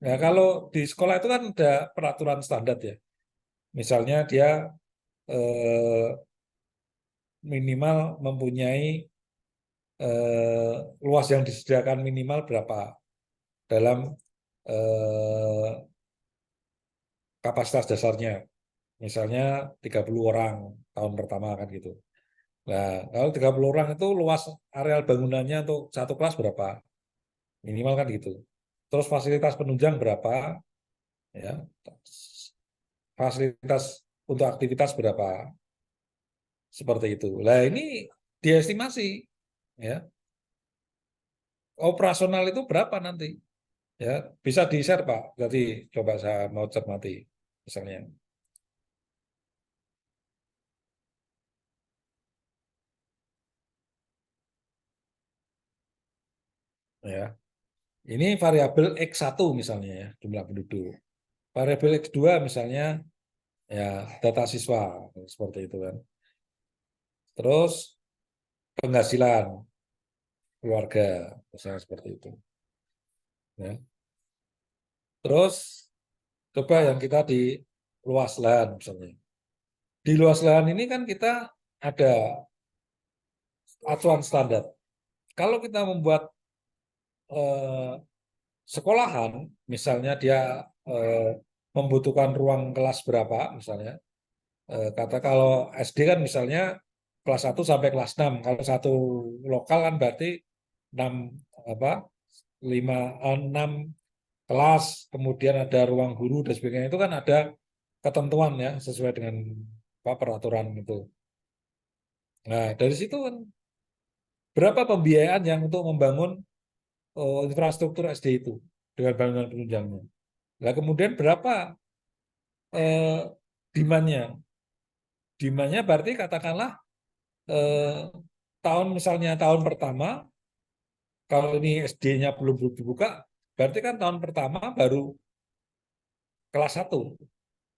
Nah, kalau di sekolah itu kan ada peraturan standar ya. Misalnya dia minimal mempunyai luas yang disediakan minimal berapa dalam kapasitas dasarnya. Misalnya 30 orang tahun pertama kan gitu. Nah, kalau 30 orang itu luas areal bangunannya untuk satu kelas berapa? Minimal kan gitu. Terus fasilitas penunjang berapa? Ya. Fasilitas untuk aktivitas berapa? Seperti itu. Nah, ini diestimasi ya. Operasional itu berapa nanti? Ya, bisa di-share, Pak. Jadi coba saya mau cermati misalnya. Ya. Ini variabel X1 misalnya ya, jumlah penduduk. Variabel X2 misalnya ya data siswa seperti itu kan. Terus penghasilan keluarga misalnya seperti itu. Ya. Terus coba yang kita di luas lahan misalnya. Di luas lahan ini kan kita ada acuan standar. Kalau kita membuat sekolahan, misalnya dia membutuhkan ruang kelas berapa, misalnya, kata kalau SD kan misalnya kelas 1 sampai kelas 6, kalau satu lokal kan berarti 6 apa 6 kelas, kemudian ada ruang guru dan sebagainya, itu kan ada ketentuan ya sesuai dengan peraturan itu. Nah, dari situ kan berapa pembiayaan yang untuk membangun infrastruktur SD itu dengan bangunan penunjangnya. Nah, kemudian berapa demand-nya? Demand-nya berarti katakanlah misalnya tahun pertama, kalau ini SD-nya belum dibuka, berarti kan tahun pertama baru kelas 1,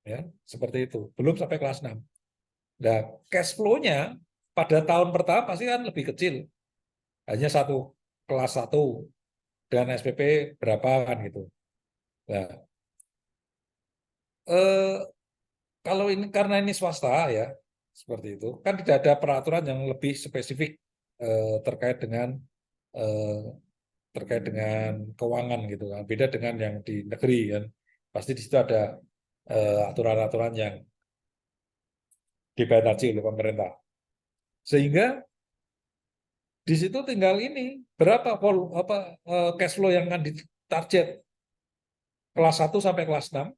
ya, seperti itu, belum sampai kelas 6. Nah, cash flow-nya pada tahun pertama pasti kan lebih kecil, hanya satu kelas 1 dan SPP berapa kan gitu. Nah, kalau ini karena ini swasta ya, seperti itu, kan tidak ada peraturan yang lebih spesifik terkait dengan keuangan gitu kan. Beda dengan yang di negeri kan. Pasti di situ ada aturan-aturan yang dibatasi oleh pemerintah. Sehingga di situ tinggal ini berapa cash flow yang akan ditarget kelas 1 sampai kelas 6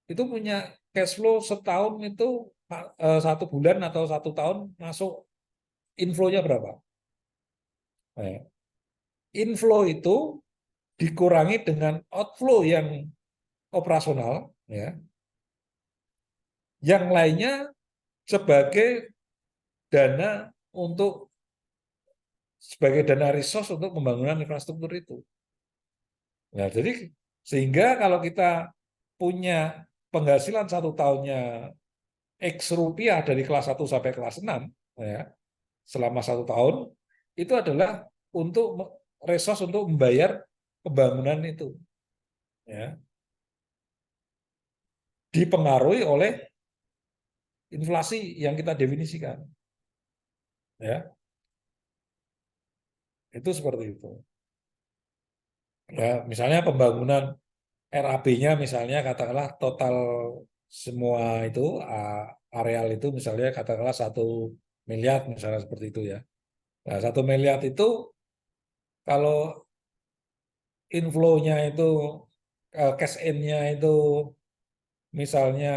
itu punya cash flow setahun itu 1 bulan atau 1 tahun masuk inflow-nya berapa? Nah, inflow itu dikurangi dengan outflow yang operasional, ya. Yang lainnya sebagai dana resource untuk pembangunan infrastruktur itu. Nah, jadi sehingga kalau kita punya penghasilan 1 tahunnya X rupiah dari kelas 1 sampai kelas 6, ya, selama 1 tahun, itu adalah untuk resource untuk membayar pembangunan itu. Ya. Dipengaruhi oleh inflasi yang kita definisikan. Ya. Itu seperti itu. Ya, misalnya pembangunan RAB-nya misalnya katakanlah total semua itu areal itu misalnya katakanlah 1 miliar misalnya seperti itu ya. Nah, 1 miliar itu kalau inflow-nya itu cash in-nya itu misalnya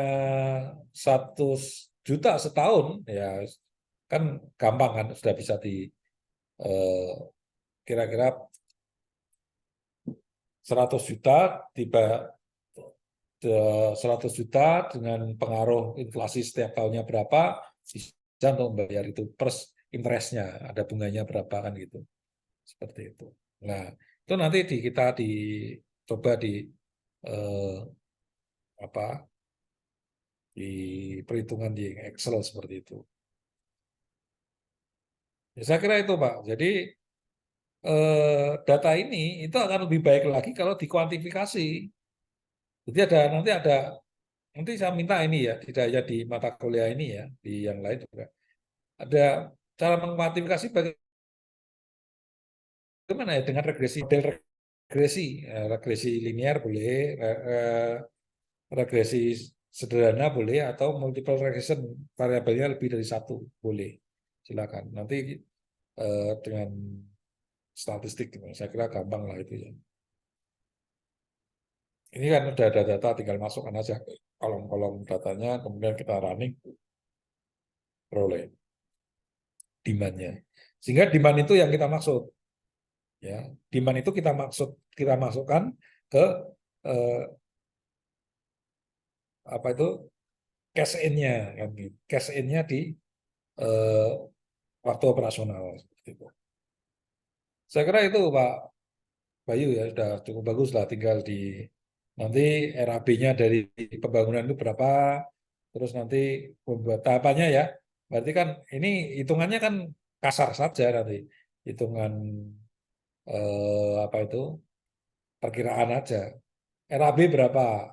100 juta setahun ya kan gampang kan sudah bisa di kira-kira 100 juta tiba 100 juta dengan pengaruh inflasi setiap tahunnya berapa bisa saja untuk membayar itu plus interestnya, ada bunganya berapa kan gitu. Seperti itu. Nah, itu nanti kita coba di apa di perhitungan di Excel seperti itu. Ya, saya kira itu Pak. Jadi data ini itu akan lebih baik lagi kalau dikuantifikasi. Jadi nanti saya minta ini ya, tidak hanya di mata kuliah ini ya, di yang lain juga ada cara mengkuantifikasi bagaimana ya dengan regresi, model regresi linear boleh, regresi sederhana boleh, atau multiple regression variabelnya lebih dari satu boleh. Silakan. Nanti dengan statistik, saya kira gampang lah itu ya. Ini kan udah ada data, tinggal masukkan aja kolom-kolom datanya, kemudian kita running, peroleh demand-nya. Sehingga demand itu yang kita maksud. Ya, demand itu kita masukkan ke apa itu cash in-nya kan gitu. Cash in-nya di waktu operasional seperti itu. Saya kira itu Pak Bayu ya sudah cukup bagus lah, tinggal di nanti RAB-nya dari pembangunan itu berapa, terus nanti membuat tahapannya ya. Berarti kan ini hitungannya kan kasar saja nanti, hitungan apa itu perkiraan aja. RAB berapa,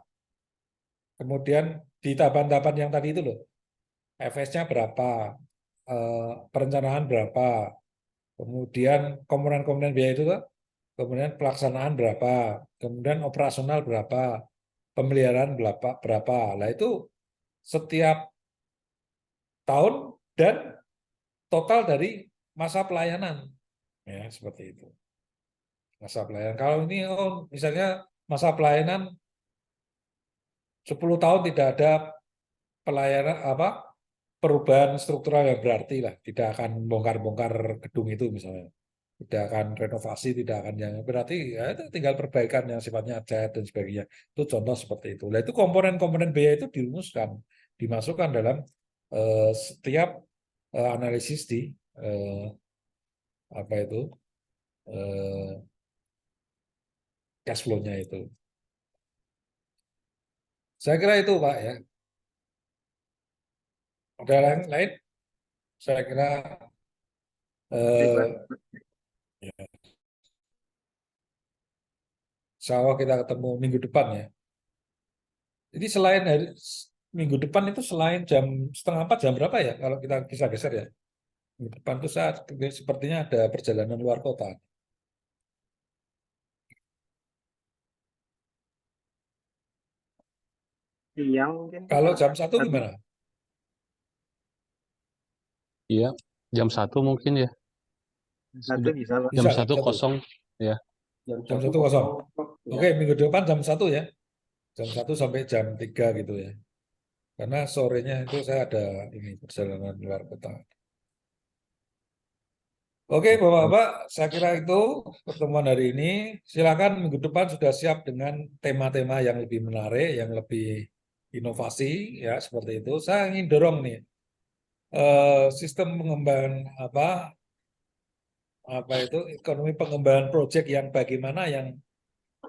kemudian di tahapan-tahapan yang tadi itu loh, FS-nya berapa, perencanaan berapa, kemudian komponen-komponen biaya itu kan, kemudian pelaksanaan berapa, kemudian operasional berapa, pemeliharaan berapa. Nah itu setiap tahun dan total dari masa pelayanan. Ya, seperti itu. Masa pelayanan. Kalau ini misalnya masa pelayanan 10 tahun tidak ada pelayanan perubahan struktural yang berarti lah, tidak akan bongkar-bongkar gedung itu misalnya, tidak akan renovasi, tidak akan yang berarti ya itu tinggal perbaikan yang sifatnya cat dan sebagainya. Itu contoh seperti itu. Nah itu komponen-komponen biaya itu dirumuskan, dimasukkan dalam setiap analisis di apa itu cash flow-nya itu. Saya kira itu Pak ya. Ada yang lain? Saya kira ya, insya Allah kita ketemu minggu depan ya. Jadi selain minggu depan itu selain jam 3:30 jam berapa ya kalau kita bisa geser ya? Minggu depan itu saat sepertinya ada perjalanan luar kota. Siang mungkin Pak. Kalau jam 1 gimana? Iya, jam 1 mungkin ya. Satu bisa Pak. Jam Bisa, 1 1. kosong ya. Jam 1 kosong. Oke, minggu depan jam 1 ya. Jam 1 sampai jam 3 gitu ya. Karena sorenya itu saya ada ini perjalanan luar kota. Oke, Bapak-Bapak, saya kira itu pertemuan hari ini. Silakan minggu depan sudah siap dengan tema-tema yang lebih menarik, yang lebih inovasi, ya seperti itu. Saya ingin dorong nih sistem pengembangan apa itu ekonomi pengembangan proyek yang bagaimana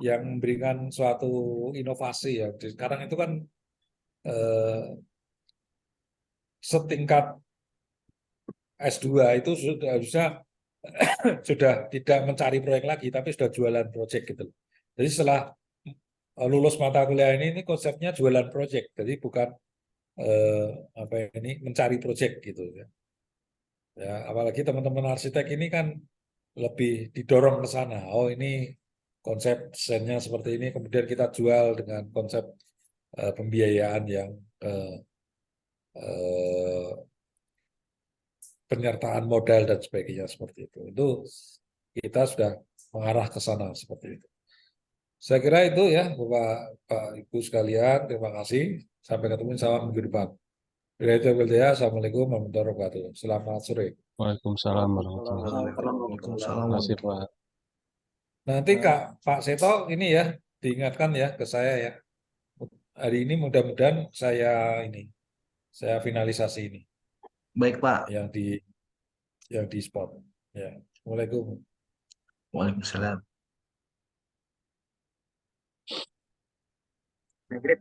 yang memberikan suatu inovasi ya. Sekarang itu kan setingkat S2 itu sudah harusnya sudah tidak mencari proyek lagi, tapi sudah jualan proyek gitu. Jadi setelah lulus mata kuliah ini konsepnya jualan proyek, jadi bukan apa ini mencari proyek gitu ya. Ya, apalagi teman-teman arsitek ini kan lebih didorong ke sana. Oh ini konsep desainnya seperti ini, kemudian kita jual dengan konsep pembiayaan yang penyertaan modal dan sebagainya seperti itu. Itu kita sudah mengarah ke sana seperti itu. Saya kira itu ya Bapak Ibu sekalian, terima kasih. Sampai ketemu sama minggu depan. Assalamualaikum warahmatullahi wabarakatuh. Selamat sore. Waalaikumsalam warahmatullahi wabarakatuh. Waalaikumsalam. Terima kasih Pak. Nanti Pak Seto ini ya diingatkan ya ke saya ya. Hari ini mudah-mudahan saya finalisasi ini. Baik, Pak. yang di spot. Ya, Assalamualaikum. Waalaikumsalam. Nah, Great,